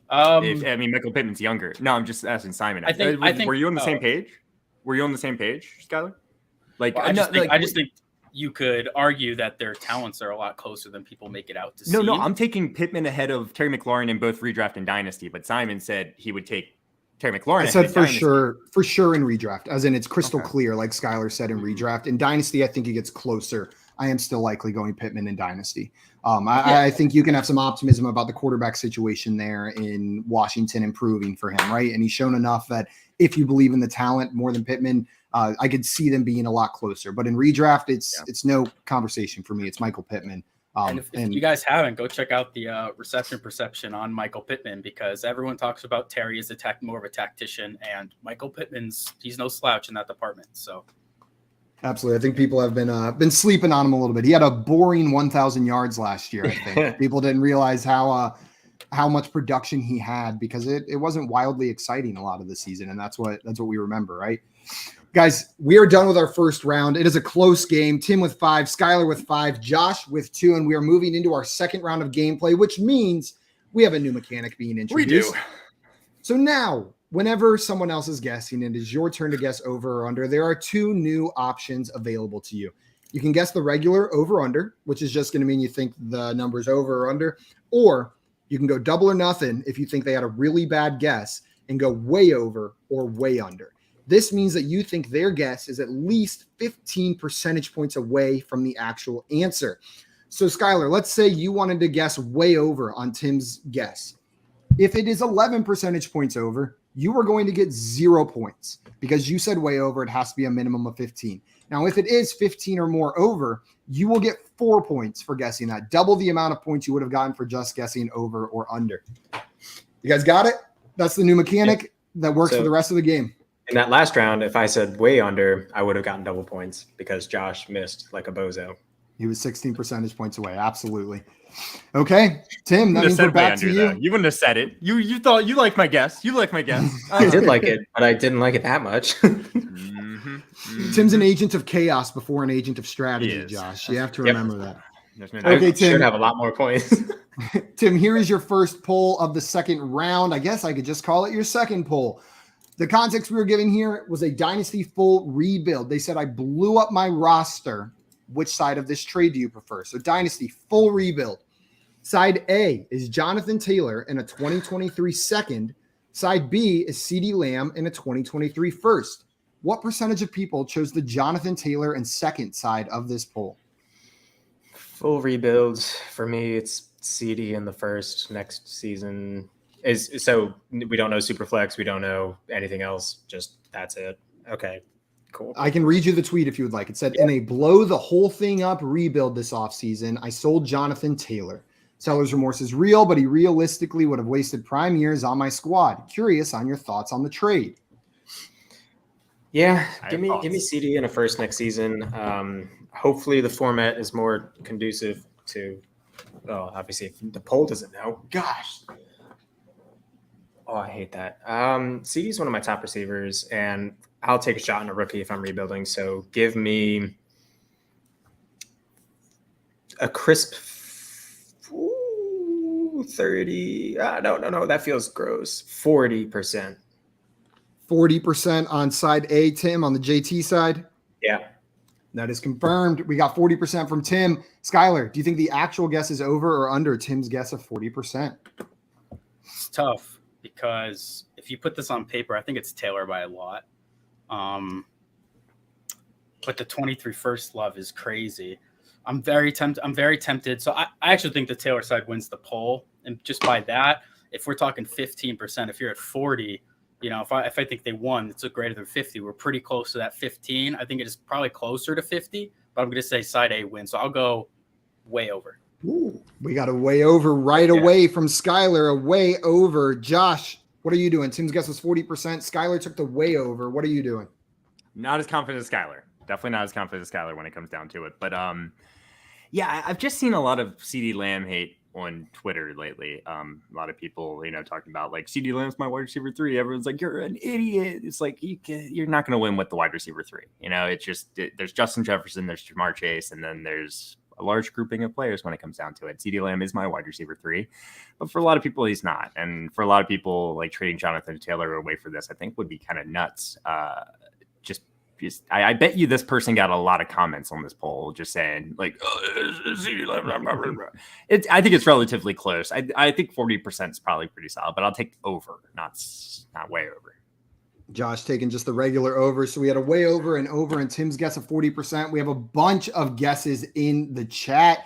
Michael Pittman's younger. No, I'm just asking Simon. I think. Were you on the same page? Were you on the same page, Skylar? I just think you could argue that their talents are a lot closer than people make it out to No, seem. I'm taking Pittman ahead of Terry McLaurin in both redraft and dynasty, but Simon said he would take Terry McLaurin. I said for sure in redraft, as in it's crystal clear, like Skylar said in redraft. In dynasty, I think it gets closer. I am still likely going Pittman in dynasty. I think you can have some optimism about the quarterback situation there in Washington improving for him, right? And he's shown enough that if you believe in the talent more than Pittman, I could see them being a lot closer. But in redraft, it's no conversation for me. It's Michael Pittman. And if you guys haven't, go check out the reception perception on Michael Pittman, because everyone talks about Terry as more of a tactician, and Michael he's no slouch in that department. So. Absolutely. I think people have been sleeping on him a little bit. He had a boring 1,000 yards last year. I think people didn't realize how much production he had, because it wasn't wildly exciting a lot of the season. And that's what we remember, right? Guys, we are done with our first round. It is a close game. Tim with 5, Skylar with 5, Josh with 2, and we are moving into our second round of gameplay, which means we have a new mechanic being introduced. We do. So now, whenever someone else is guessing and it is your turn to guess over or under, there are 2 new options available to you. You can guess the regular over-under, which is just going to mean you think the number's over or under, or you can go double or nothing if you think they had a really bad guess and go way over or way under. This means that you think their guess is at least 15 percentage points away from the actual answer. So, Skylar, let's say you wanted to guess way over on Tim's guess. If it is 11 percentage points over, you are going to get 0 points because you said way over. It has to be a minimum of 15. Now, if it is 15 or more over, you will get 4 points for guessing that, double the amount of points you would have gotten for just guessing over or under. You guys got it? That's the new mechanic that works for the rest of the game. In that last round, if I said way under, I would have gotten double points because Josh missed like a bozo. He was 16 percentage points away. Absolutely. Okay, Tim, that means we're back to you. You wouldn't have said it. You thought you liked my guess. You liked my guess. I did like it, but I didn't like it that much. Tim's an agent of chaos before an agent of strategy, Josh. You have to remember that. Okay, Tim. Should have a lot more points. Tim, here is your first poll of the second round. I guess I could just call it your second poll. The context we were giving here was a dynasty full rebuild. They said, I blew up my roster. Which side of this trade do you prefer? So dynasty full rebuild. Side A is Jonathan Taylor in a 2023 second. Side B is CeeDee Lamb in a 2023 first. What percentage of people chose the Jonathan Taylor and second side of this poll? Full rebuilds. For me, it's CeeDee in the first next season. So we don't know Superflex. We don't know anything else. Just that's it. Okay, cool. I can read you the tweet if you would like. It said, in a blow the whole thing up rebuild this offseason, I sold Jonathan Taylor. Seller's remorse is real, but he realistically would have wasted prime years on my squad. Curious on your thoughts on the trade. Yeah, give me CeeDee in a first next season. Hopefully the format is more conducive to. Oh, obviously the poll doesn't know. Gosh. Oh, I hate that. CeeDee is one of my top receivers, and I'll take a shot on a rookie if I'm rebuilding. So give me a crisp 30. No. That feels gross. 40%. 40% on side A, Tim, on the JT side? Yeah. That is confirmed. We got 40% from Tim. Skylar, do you think the actual guess is over or under Tim's guess of 40%? It's tough because if you put this on paper, I think it's Taylor by a lot. But the 23 first love is crazy. I'm very tempted. So I actually think the Taylor side wins the poll. And just by that, if we're talking 15%, if you're at 40, if I think they won, it's a greater than 50. We're pretty close to that 15. I think it is probably closer to 50, but I'm going to say side A wins. So I'll go way over. Ooh, we got a way over away from Skylar, a way over. Josh, what are you doing? Tim's guess was 40%. Skylar took the way over. What are you doing? Not as confident as Skylar. Definitely not as confident as Skylar when it comes down to it. But yeah, I've just seen a lot of CeeDee Lamb hate on Twitter lately. A lot of people, talking about like CeeDee Lamb's my wide receiver 3. Everyone's like, you're an idiot. It's like you're not going to win with the wide receiver 3. It's just there's Justin Jefferson, there's Jamar Chase, and then there's a large grouping of players when it comes down to it. CeeDee Lamb is my wide receiver 3, but for a lot of people, he's not. And for a lot of people, like trading Jonathan Taylor away for this, I think would be kind of nuts. Just I bet you this person got a lot of comments on this poll just saying like, I think it's relatively close. I think 40% is probably pretty solid, but I'll take over, not way over. Josh taking just the regular over. So we had a way over and over, and Tim's guess of 40%. We have a bunch of guesses in the chat.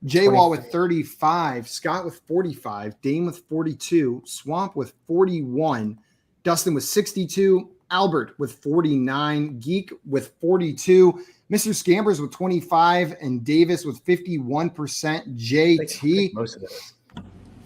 J-Wall with 35, Scott with 45, Dame with 42, Swamp with 41, Dustin with 62, Albert with 49, Geek with 42, Mr. Scambers with 25, and Davis with 51%. JT. Most of those.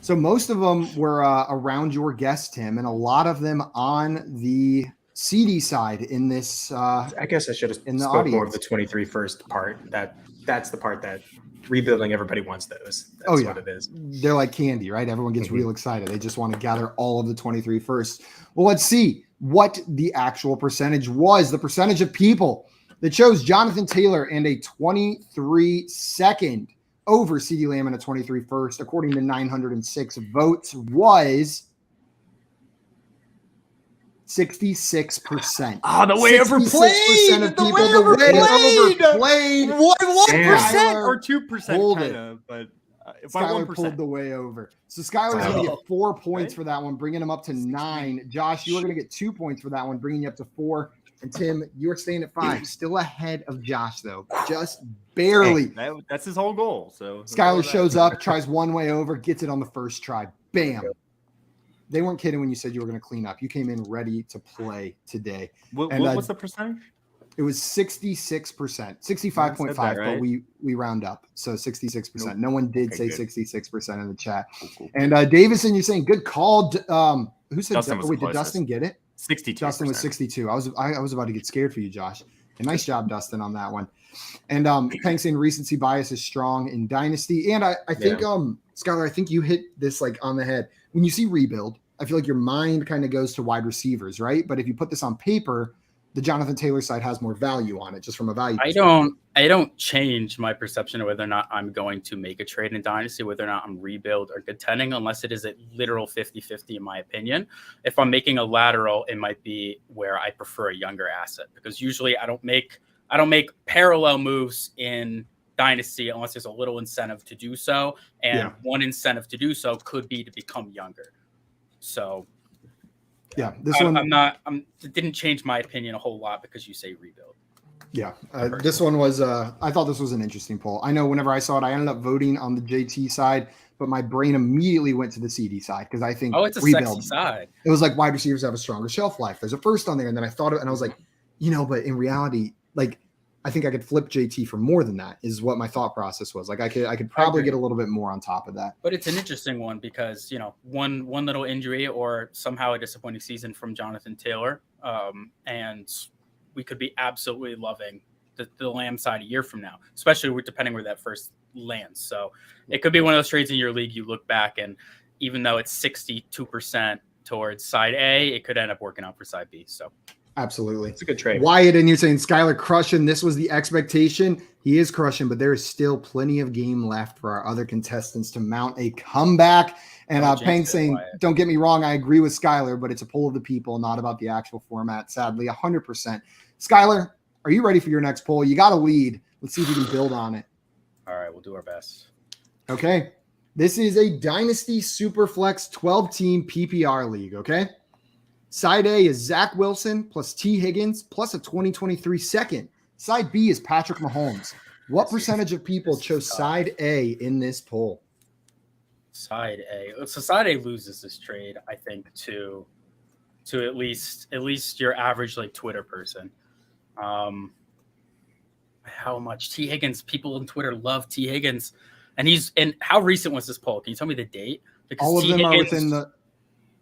So most of them were around your guess, Tim, and a lot of them on the CD side in this. I guess I should have in the spoke audience. more of the 23 first part. That's the part that rebuilding, everybody wants those. That's what it is. They're like candy, right? Everyone gets real excited. They just want to gather all of the 23 first. Well, let's see what the actual percentage was. The percentage of people that chose Jonathan Taylor and a 23 second over CeeDee Lamb and a 23 first, according to 906 votes, was 66%. Oh, the way overplayed. Of people, the way overplayed. 1% or 2%, kind of, but by Skylar 1%. pulled the way over. So Skylar's going to get 4 points for that one, bringing him up to 9. Josh, you are going to get 2 points for that one, bringing you up to 4. And Tim, you are staying at 5. Still ahead of Josh, though. Just barely. Hey, that's his whole goal. So Skylar shows up, tries one way over, gets it on the first try. Bam. They weren't kidding when you said you were going to clean up. You came in ready to play today. What's the percentage? It was 66%, 65.5, right? but we round up. So 66%. Nope. No one did say good. 66% in the chat. Cool. And Davison, you're saying good call. Who said Dustin was wait, the did Dustin get it? 62%. Dustin was 62. I was about to get scared for you, Josh. And nice job, Dustin, on that one. And thanks in recency bias is strong in Dynasty. And I think Skylar, I think you hit this like on the head. When you see rebuild, I feel like your mind kind of goes to wide receivers, right? But if you put this on paper, the Jonathan Taylor side has more value on it, just from a value perspective. I don't change my perception of whether or not I'm going to make a trade in Dynasty, whether or not I'm rebuild or contending, unless it is a literal 50-50 in my opinion. If I'm making a lateral, it might be where I prefer a younger asset, because usually I don't make parallel moves in Dynasty unless there's a little incentive to do so, and one incentive to do so could be to become younger. So yeah, it didn't change my opinion a whole lot because you say rebuild. Yeah, this one was I thought this was an interesting poll. I know whenever I saw it, I ended up voting on the JT side, but my brain immediately went to the CD side because I think it's a rebuild, sexy side. It was like wide receivers have a stronger shelf life. There's a first on there, and then I thought of it, and I was like, but in reality, like I think I could flip JT for more than that is what my thought process was. Like I could probably get a little bit more on top of that. But it's an interesting one because, one little injury or somehow a disappointing season from Jonathan Taylor. And we could be absolutely loving the Lamb side a year from now, especially depending where that first lands. So it could be one of those trades in your league. You look back and even though it's 62% towards side A, it could end up working out for side B. So absolutely. It's a good trade. Wyatt, and you're saying Skylar crushing. This was the expectation. He is crushing, but there is still plenty of game left for our other contestants to mount a comeback. And Peng saying, don't get me wrong, I agree with Skylar, but it's a poll of the people, not about the actual format, sadly, 100%. Skylar, are you ready for your next poll? You got a lead. Let's see if we can build on it. All right, we'll do our best. Okay. This is a Dynasty Superflex 12-team PPR league, okay? Side A is Zach Wilson plus T. Higgins plus a 2023 second. Side B is Patrick Mahomes. What percentage of people chose side A in this poll? Side A. So side A loses this trade, I think, to at least your average like Twitter person. How much T. Higgins? People on Twitter love T. Higgins, and how recent was this poll? Can you tell me the date? Because all of them are within the.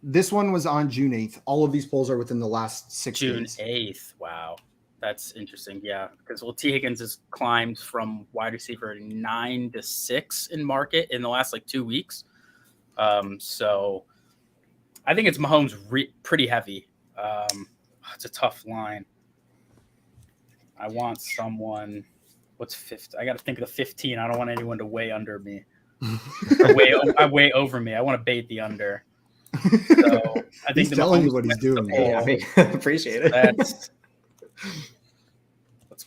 This one was on June 8th. All of these polls are within the last 6 days. June 8th. Wow. That's interesting. Yeah. Because, T. Higgins has climbed from wide receiver 9 to 6 in market in the last 2 weeks. So I think it's Mahomes pretty heavy. It's a tough line. I want someone. What's 15? I got to think of the 15. I don't want anyone to weigh under me. Weigh over me. I want to bait the under. So I think he's telling you what he's doing. Yeah, I appreciate it.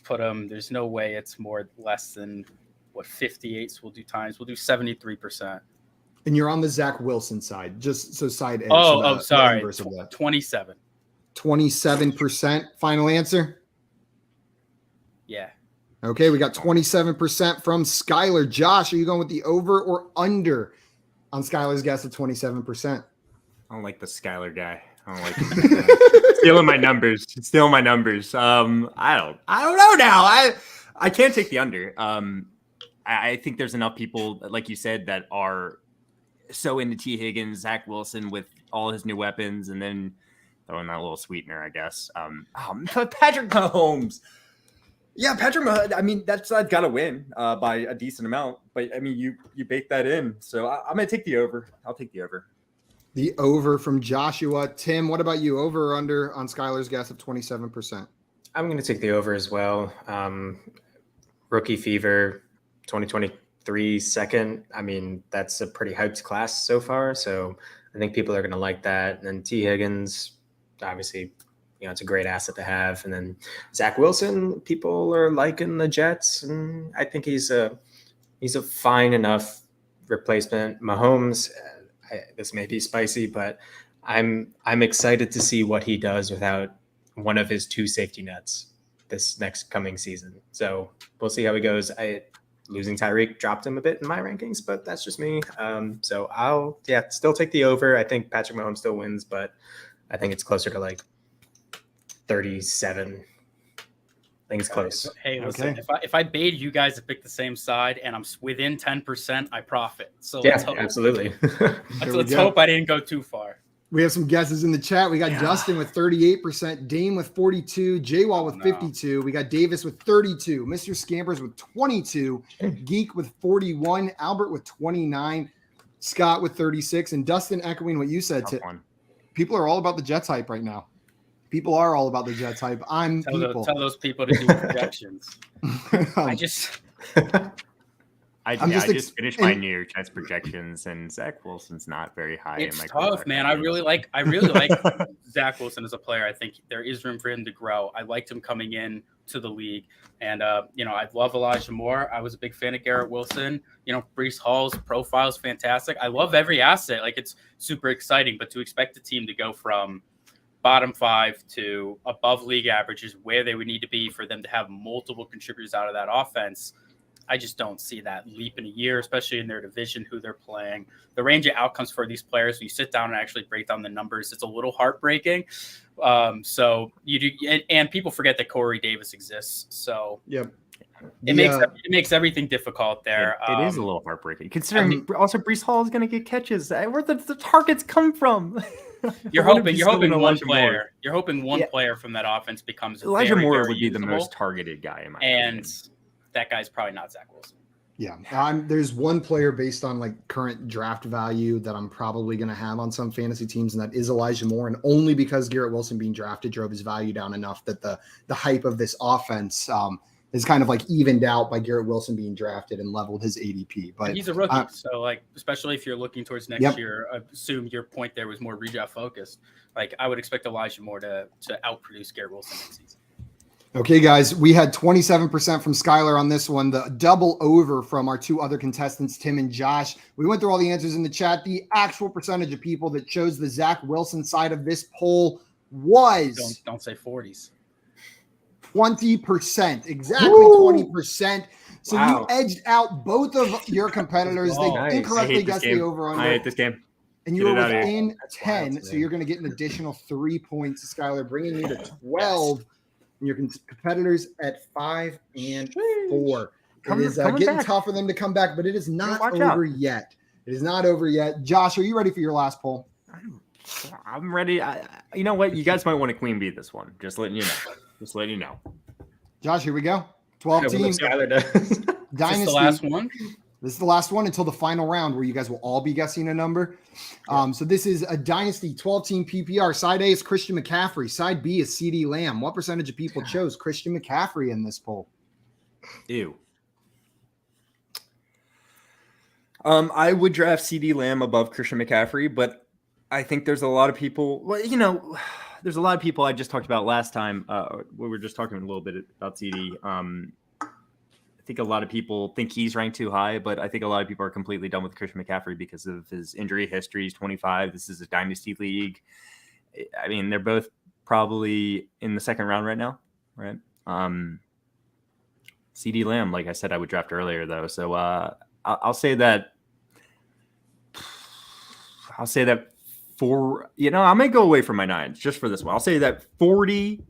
put him. There's no way it's less than 58. So we'll do 73%. And you're on the Zach Wilson side, just so side A. Sorry. 27. 27%. Final answer? Yeah. Okay, we got 27% from Skylar. Josh, are you going with the over or under on Skylar's guess of 27%? I don't like the Skylar guy. I don't like stealing my numbers. I don't know now. I can't take the under. I think there's enough people, like you said, that are so into T. Higgins, Zach Wilson with all his new weapons, and then throwing that little sweetener, I guess. Patrick Mahomes. Yeah, Patrick Mahomes. I mean, that's got to win by a decent amount. But I mean, you bake that in. So I'm gonna take the over. I'll take the over. The over from Joshua. Tim, what about you? Over or under on Skylar's guess of 27%? I'm going to take the over as well. Rookie fever, 2023 second. I mean, that's a pretty hyped class so far. So I think people are going to like that. And then T. Higgins, obviously, it's a great asset to have. And then Zach Wilson, people are liking the Jets. And I think he's a fine enough replacement. Mahomes, this may be spicy, but I'm excited to see what he does without one of his two safety nets this next coming season. So we'll see how he goes. Losing Tyreek dropped him a bit in my rankings, but that's just me. So I'll still take the over. I think Patrick Mahomes still wins, but I think it's closer to like 37. I think it's close. Hey, listen, if I baited you guys to pick the same side and I'm within 10%, I profit. So absolutely. let's hope I didn't go too far. We have some guesses in the chat. We got Dustin with 38%, Dame with 42, J-Wall with 52. We got Davis with 32, Mr. Scampers with 22, Geek with 41, Albert with 29, Scott with 36, and Dustin echoing what you said. People are all about the Jets hype right now. People are all about the Jets hype. Tell those people to do projections. I just finished my New York Jets projections, and Zach Wilson's not very high. It's in my tough, man. I really like Zach Wilson as a player. I think there is room for him to grow. I liked him coming in to the league, and I love Elijah Moore. I was a big fan of Garrett Wilson. Breece Hall's profile is fantastic. I love every asset. Like, it's super exciting, but to expect the team to go from bottom 5 to above league average is where they would need to be for them to have multiple contributors out of that offense. I just don't see that leap in a year, especially in their division, who they're playing. The range of outcomes for these players, when you sit down and actually break down the numbers, it's a little heartbreaking. So you do, and people forget that Corey Davis exists. So it makes everything difficult there. It is a little heartbreaking, considering also Breece Hall is going to get catches. Where the targets come from? You're hoping one player. You're hoping one player from that offense becomes Elijah very, Moore very would be usable, the most targeted guy in my opinion. That guy's probably not Zach Wilson. Yeah, there's one player based on like current draft value that I'm probably going to have on some fantasy teams, and that is Elijah Moore. And only because Garrett Wilson being drafted drove his value down enough that the hype of this offense is kind of like evened out by Garrett Wilson being drafted and leveled his ADP. But he's a rookie, so like, especially if you're looking towards next year, I assume your point there was more redraft focused. Like, I would expect Elijah Moore to outproduce Garrett Wilson next season. Okay, guys, we had 27% from Skylar on this one, the double over from our two other contestants, Tim and Josh. We went through all the answers in the chat. The actual percentage of people that chose the Zach Wilson side of this poll was... Don't say 40s. 20%, exactly. Woo! 20%. So you edged out both of your competitors. They incorrectly guessed the over-under. I hate this game. And you were within 10, so you're going to get an additional 3 points, Skylar, bringing you to 12. Yes. And your competitors at 5 and 4. It is getting tough for them to come back, but it is not over yet. It is not over yet. Josh, are you ready for your last poll? I'm ready. You know what? You guys might want to queen beat this one. Just letting you know. Josh, here we go. 12 teams. Dynasty. Is this the last one? This is the last one until the final round where you guys will all be guessing a number. So this is a Dynasty 12-team PPR. Side A is Christian McCaffrey. Side B is CeeDee Lamb. What percentage of people chose Christian McCaffrey in this poll? Ew. I would draft CeeDee Lamb above Christian McCaffrey, but I think there's a lot of people. Well, there's a lot of people I just talked about last time. We were just talking a little bit about CD. I think a lot of people think he's ranked too high, but I think a lot of people are completely done with Christian McCaffrey because of his injury history. He's 25. This is a dynasty league. I mean, they're both probably in the second round right now, right? CD Lamb, like I said, I would draft earlier though. So I'll say that for, I'm going to go away from my 9s just for this one. I'll say that 40%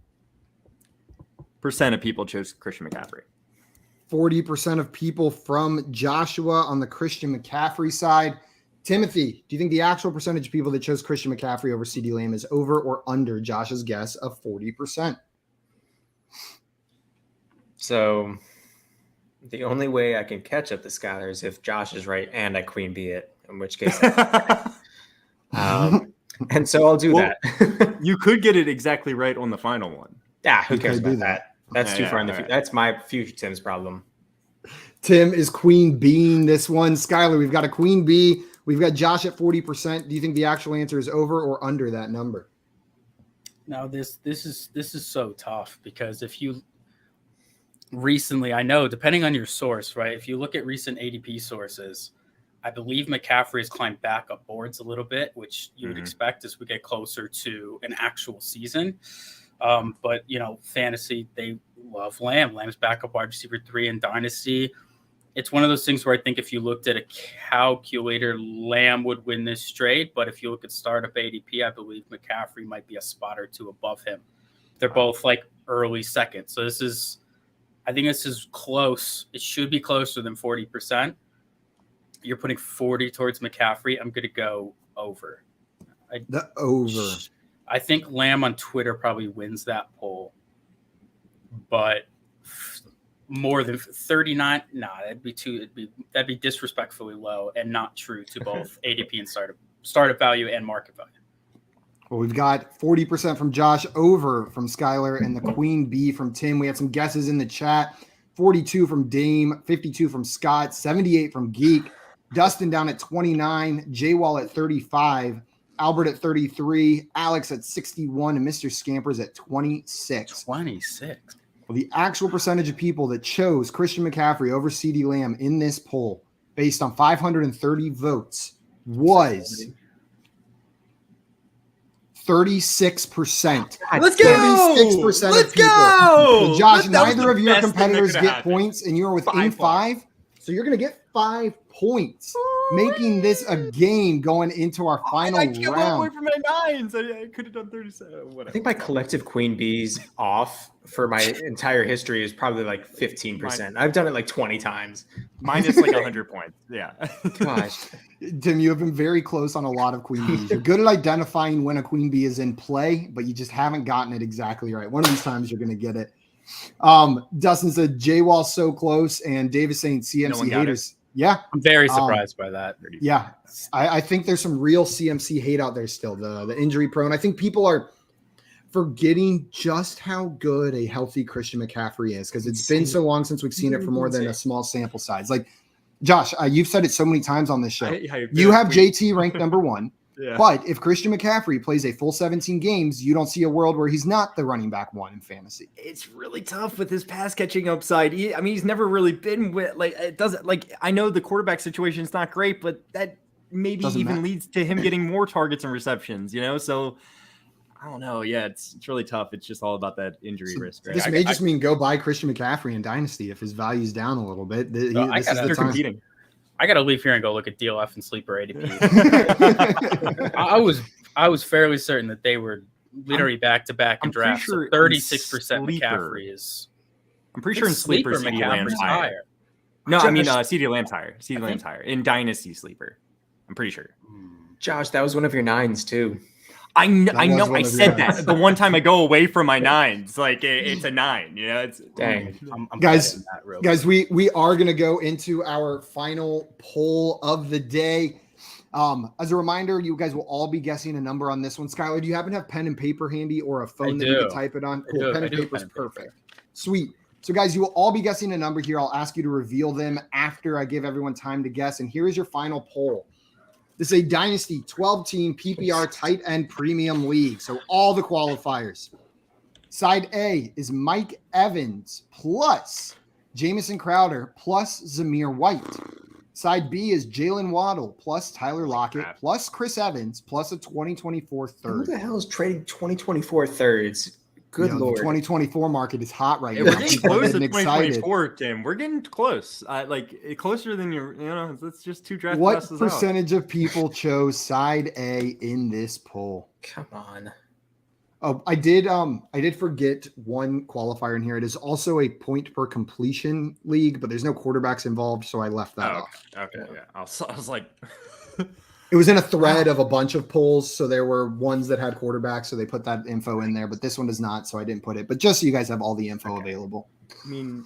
of people chose Christian McCaffrey. 40% of people from Joshua on the Christian McCaffrey side. Timothy, do you think the actual percentage of people that chose Christian McCaffrey over CD Lamb is over or under Josh's guess of 40%? So the only way I can catch up to Skylar is if Josh is right and I queen bee it, in which case and so I'll do that. You could get it exactly right on the final one. Yeah, who cares about that? That's too far in the future. That's my future Tim's problem. Tim is queen being this one. Skylar, we've got a queen bee. We've got Josh at 40%. Do you think the actual answer is over or under that number? Now this is so tough because if you recently, I know depending on your source, right? If you look at recent ADP sources, I believe McCaffrey has climbed back up boards a little bit, which you would expect as we get closer to an actual season. But fantasy, they love Lamb. Lamb's backup wide receiver 3 in Dynasty. It's one of those things where I think if you looked at a calculator, Lamb would win this straight. But if you look at startup ADP, I believe McCaffrey might be a spot or two above him. They're both like early second. So I think this is close. It should be closer than 40%. You're putting 40 towards McCaffrey. I'm going to go over. The over. I think Lamb on Twitter probably wins that poll, but more than 39, that'd be disrespectfully low and not true to both ADP and startup value and market value. Well, we've got 40% from Josh, over from Skylar, and the queen bee from Tim. We had some guesses in the chat. 42 from Dame, 52 from Scott, 78 from Geek, Dustin down at 29, J-Wall at 35, Albert at 33, Alex at 61, and Mr. Scampers at 26. 26. Well, the actual percentage of people that chose Christian McCaffrey over CD Lamb in this poll, based on 530 votes, was 36%. Let's go! 36% Let's of people. go! So Josh, neither of your competitors get points, and you're within 5. So you're going to get 5 points, making this a game going into our final round. I away from my 9s. I could have done 37. Whatever. I think my collective queen bees off for my entire history is probably like 15%. I've done it like 20 times. Mine is like 100 points. Yeah. Gosh. Tim, you have been very close on a lot of queen bees. You're good at identifying when a queen bee is in play, but you just haven't gotten it exactly right. One of these times you're going to get it. Dustin said J-Wall so close, and Davis saying CMC haters. Yeah. I'm very surprised by that. Yeah. I think there's some real CMC hate out there still, the injury prone. I think people are forgetting just how good a healthy Christian McCaffrey is because it's been so long since we've seen it for more than a small sample size. Like, Josh, you've said it so many times on this show. You have JT ranked number 1. Yeah. But if Christian McCaffrey plays a full 17 games, you don't see a world where he's not the running back 1 in fantasy. It's really tough with his pass catching upside. He's never really been with it doesn't I know the quarterback situation is not great, but that maybe leads to him getting more targets and receptions, So I don't know. Yeah, it's really tough. It's just all about that injury risk. Right? This may just mean go buy Christian McCaffrey in Dynasty if his value's down a little bit. This is the time. Competing. I got to leave here and go look at DLF and Sleeper ADP. I was fairly certain that they were literally back to back in drafts. Sure 36% McCaffrey is. I'm pretty sure in Sleeper CD Lamb's higher. No, I mean CD Lamb's higher. CD Lamb's higher in Dynasty Sleeper. I'm pretty sure. Josh, that was one of your 9s too. I know. I said that the one time I go away from my 9s, like it's a 9. It's dang. I'm guys. We are gonna go into our final poll of the day. As a reminder, you guys will all be guessing a number on this one. Skylar, do you happen to have pen and paper handy or a phone that you can type it on? Cool. Pen and paper is perfect. Sweet. So guys, you will all be guessing a number here. I'll ask you to reveal them after I give everyone time to guess. And here is your final poll. This is a Dynasty 12-team PPR tight end premium league. So all the qualifiers. Side A is Mike Evans plus Jamison Crowder plus Zamir White. Side B is Jalen Waddle plus Tyler Lockett plus Chris Evans plus a 2024 third. Who the hell is trading 2024 thirds? Good Lord. The 2024 market is hot right now. We're getting close to 2024, Tim. We're getting close. Closer than it's just 2 draft What classes percentage of people chose side A in this poll? Come on. Oh, I did forget one qualifier in here. It is also a point per completion league, but there's no quarterbacks involved, so I left that off. Okay, yeah. I was like it was in a thread of a bunch of polls, so there were ones that had quarterbacks, so they put that info in there, but this one does not, so I didn't put it. But just so you guys have all the info available. I mean,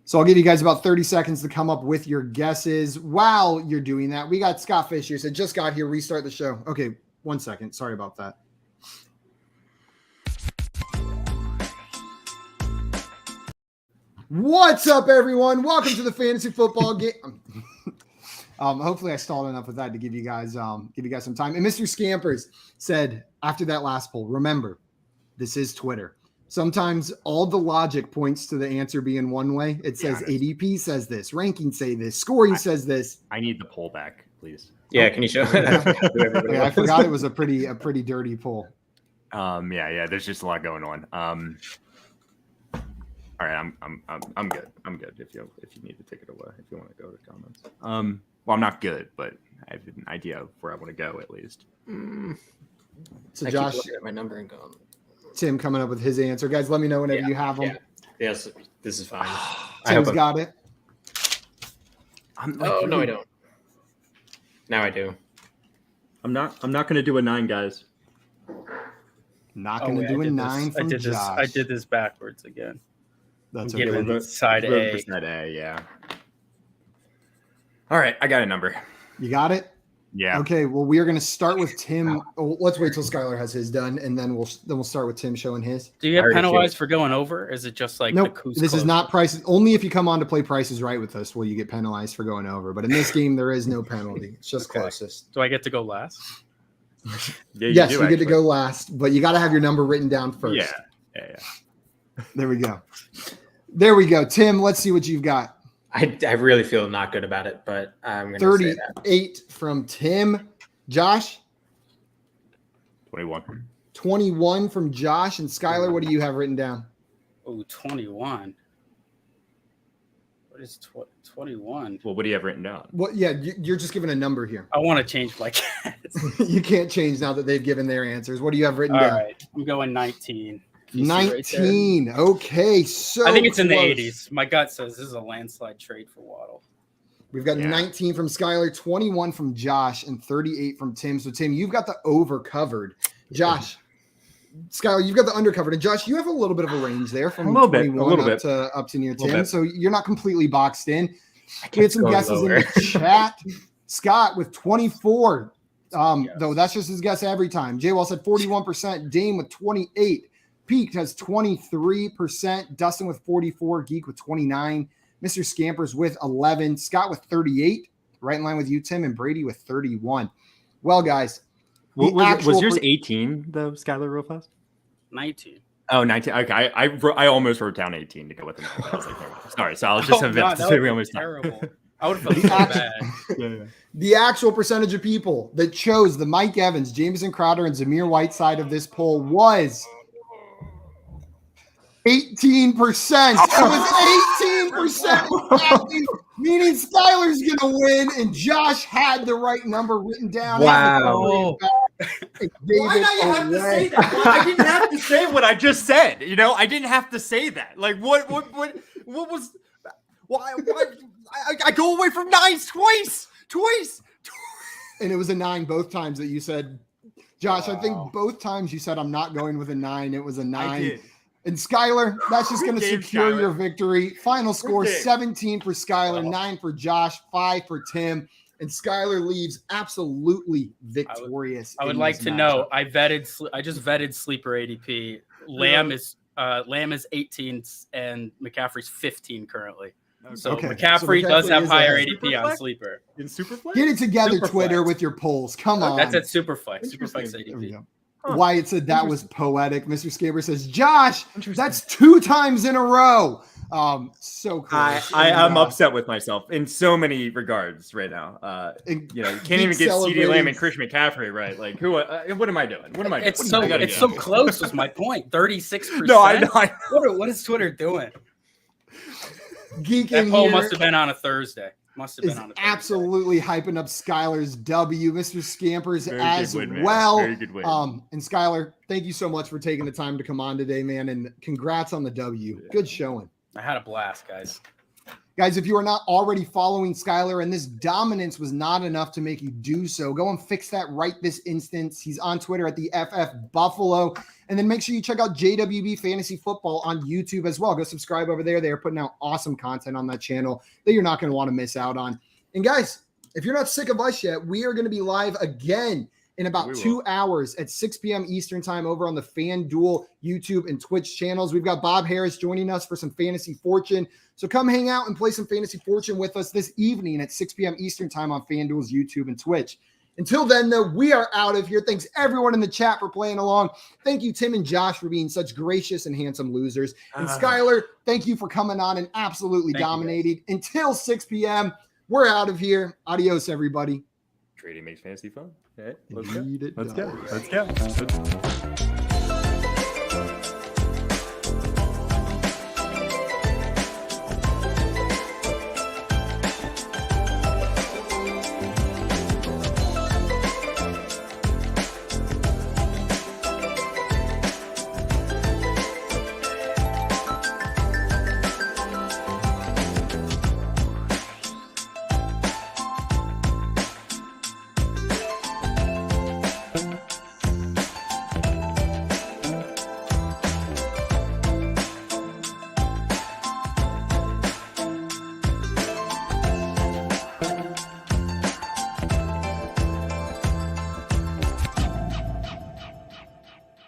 so I'll give you guys about 30 seconds to come up with your guesses. While you're doing that, we got Scott Fish here. Said, just got here, restart the show. Okay, 1 second. Sorry about that. What's up, everyone? Welcome to the fantasy football game. Hopefully I stalled enough with that to give you guys some time. And Mr. Scampers said after that last poll, remember, this is Twitter. Sometimes all the logic points to the answer being one way. It says ADP says this, rankings say this, scoring says this. I need the poll back, please. Yeah, can you show it? Yeah, I forgot it was a pretty dirty poll. Yeah. There's just a lot going on. All right, I'm good. I'm good. If you need to take it away, if you want to go to comments. Well, I'm not good, but I have an idea of where I want to go at least. So I Josh, keep looking at my number and going. Tim coming up with his answer. Guys, let me know whenever you have them. Yeah. Yes, this is fine. Tim's got it. No, I don't. Now I do. I'm not going to do a 9, guys. Not going to do a 9 from Josh. I did this backwards again. That's okay. okay. Side A. Side A, yeah. All right, I got a number. You got it? Yeah. Okay, well, we are going to start with Tim. Oh, let's wait till Skylar has his done, and then we'll start with Tim showing his. Do you get penalized for going over? Is it just like nope? This is not prices. Only if you come on to play Prices Right with us will you get penalized for going over. But in this game, there is no penalty. It's just closest. Do I get to go last? Yeah, yes, you get to go last, but you got to have your number written down first. Yeah. There we go. Tim, let's see what you've got. I really feel not good about it, but I'm going to say that. 38 from Tim. Josh? 21. 21 from Josh. And Skylar, what do you have written down? Oh, 21. What is 21? Well, what do you have written down? Well, yeah, you're just giving a number here. I want to change my guess. You can't change now that they've given their answers. What do you have written down? All right, I'm going 19. 19. Right, okay, so I think it's in the 80s. My gut says this is a landslide trade for Waddle. We've got 19 from Skylar, 21 from Josh, and 38 from Tim. So Tim, you've got the over covered. Josh, Skylar, you've got the under covered. And Josh, you have a little bit of a range there from 21 up to near Tim. So you're not completely boxed in. We had some guesses in the chat. Scott with 24. Though that's just his guess every time. J-Wall said 41%. Dame with 28. Peak has 23%. Dustin with 44. Geek with 29. Mr. Scampers with 11. Scott with 38. Right in line with you, Tim, and Brady with 31. Well, guys. Was yours 18, though, Skylar, real fast? 19. Oh, 19. Okay. I almost wrote down 18 to go with the number. I was like, sorry. So I was just terrible. I would have felt so bad. The actual percentage of people that chose the Mike Evans, Jamison Crowder, and Zamir White side of this poll was 18%. It was 18%. Meaning Skylar's going to win, and Josh had the right number written down. Wow. Why did you have to say that? Well, I didn't have to say what I just said. I didn't have to say that. Like, what was... Why? I go away from 9s twice. And it was a 9 both times that you said, Josh, I think both times you said I'm not going with a 9. It was a 9. I did. And Skylar, that's just going to secure your victory. Final score, 17 for Skylar, 9 for Josh, 5 for Tim. And Skylar leaves absolutely victorious. I would like to know, I just vetted sleeper ADP. Lamb is 18 and McCaffrey's 15 currently. So Okay. McCaffrey So does have is higher ahead. ADP on Sleeper. In Superflex? Get it together, Superflex. Twitter, with your polls. Come on. That's at Superflex. Interesting. Superflex There we ADP. go. Huh. Wyatt said that was poetic. Mr. Scaber says, Josh, Interesting. that's 2 times in a row. So close. I'm upset with myself in so many regards right now. You can't even get CeeDee Lamb and Christian McCaffrey right. Like, who? What am I doing? What am I doing? It's so close. Was my point. 36%. No, I know. What is Twitter doing? Geek That in poll here must have been on a Thursday. Must have is been on a Thursday. absolutely hyping up Skylar's W. Mr. Scampers Very as good win, well. Very good win. And Skylar, thank you so much for taking the time to come on today, man. And congrats on the W. Good showing. I had a blast, guys. Guys, if you are not already following Skylar and this dominance was not enough to make you do so, go and fix that right this instant. He's on Twitter at the FF Buffalo. And then make sure you check out JWB Fantasy Football on YouTube as well. Go subscribe over there. They are putting out awesome content on that channel that you're not going to want to miss out on. And guys, if you're not sick of us yet, we are going to be live again in about 2 hours at 6 p.m. Eastern time over on the FanDuel YouTube and Twitch channels. We've got Bob Harris joining us for some Fantasy Fortune. So come hang out and play some Fantasy Fortune with us this evening at 6 p.m. Eastern time on FanDuel's YouTube and Twitch. Until then, though, we are out of here. Thanks everyone in the chat for playing along. Thank you, Tim and Josh, for being such gracious and handsome losers. And Skylar, thank you for coming on and absolutely dominating. Until 6 p.m., we're out of here. Adios, everybody. Trading makes fantasy fun. Okay, Indeed it Let's go. does. Let's go.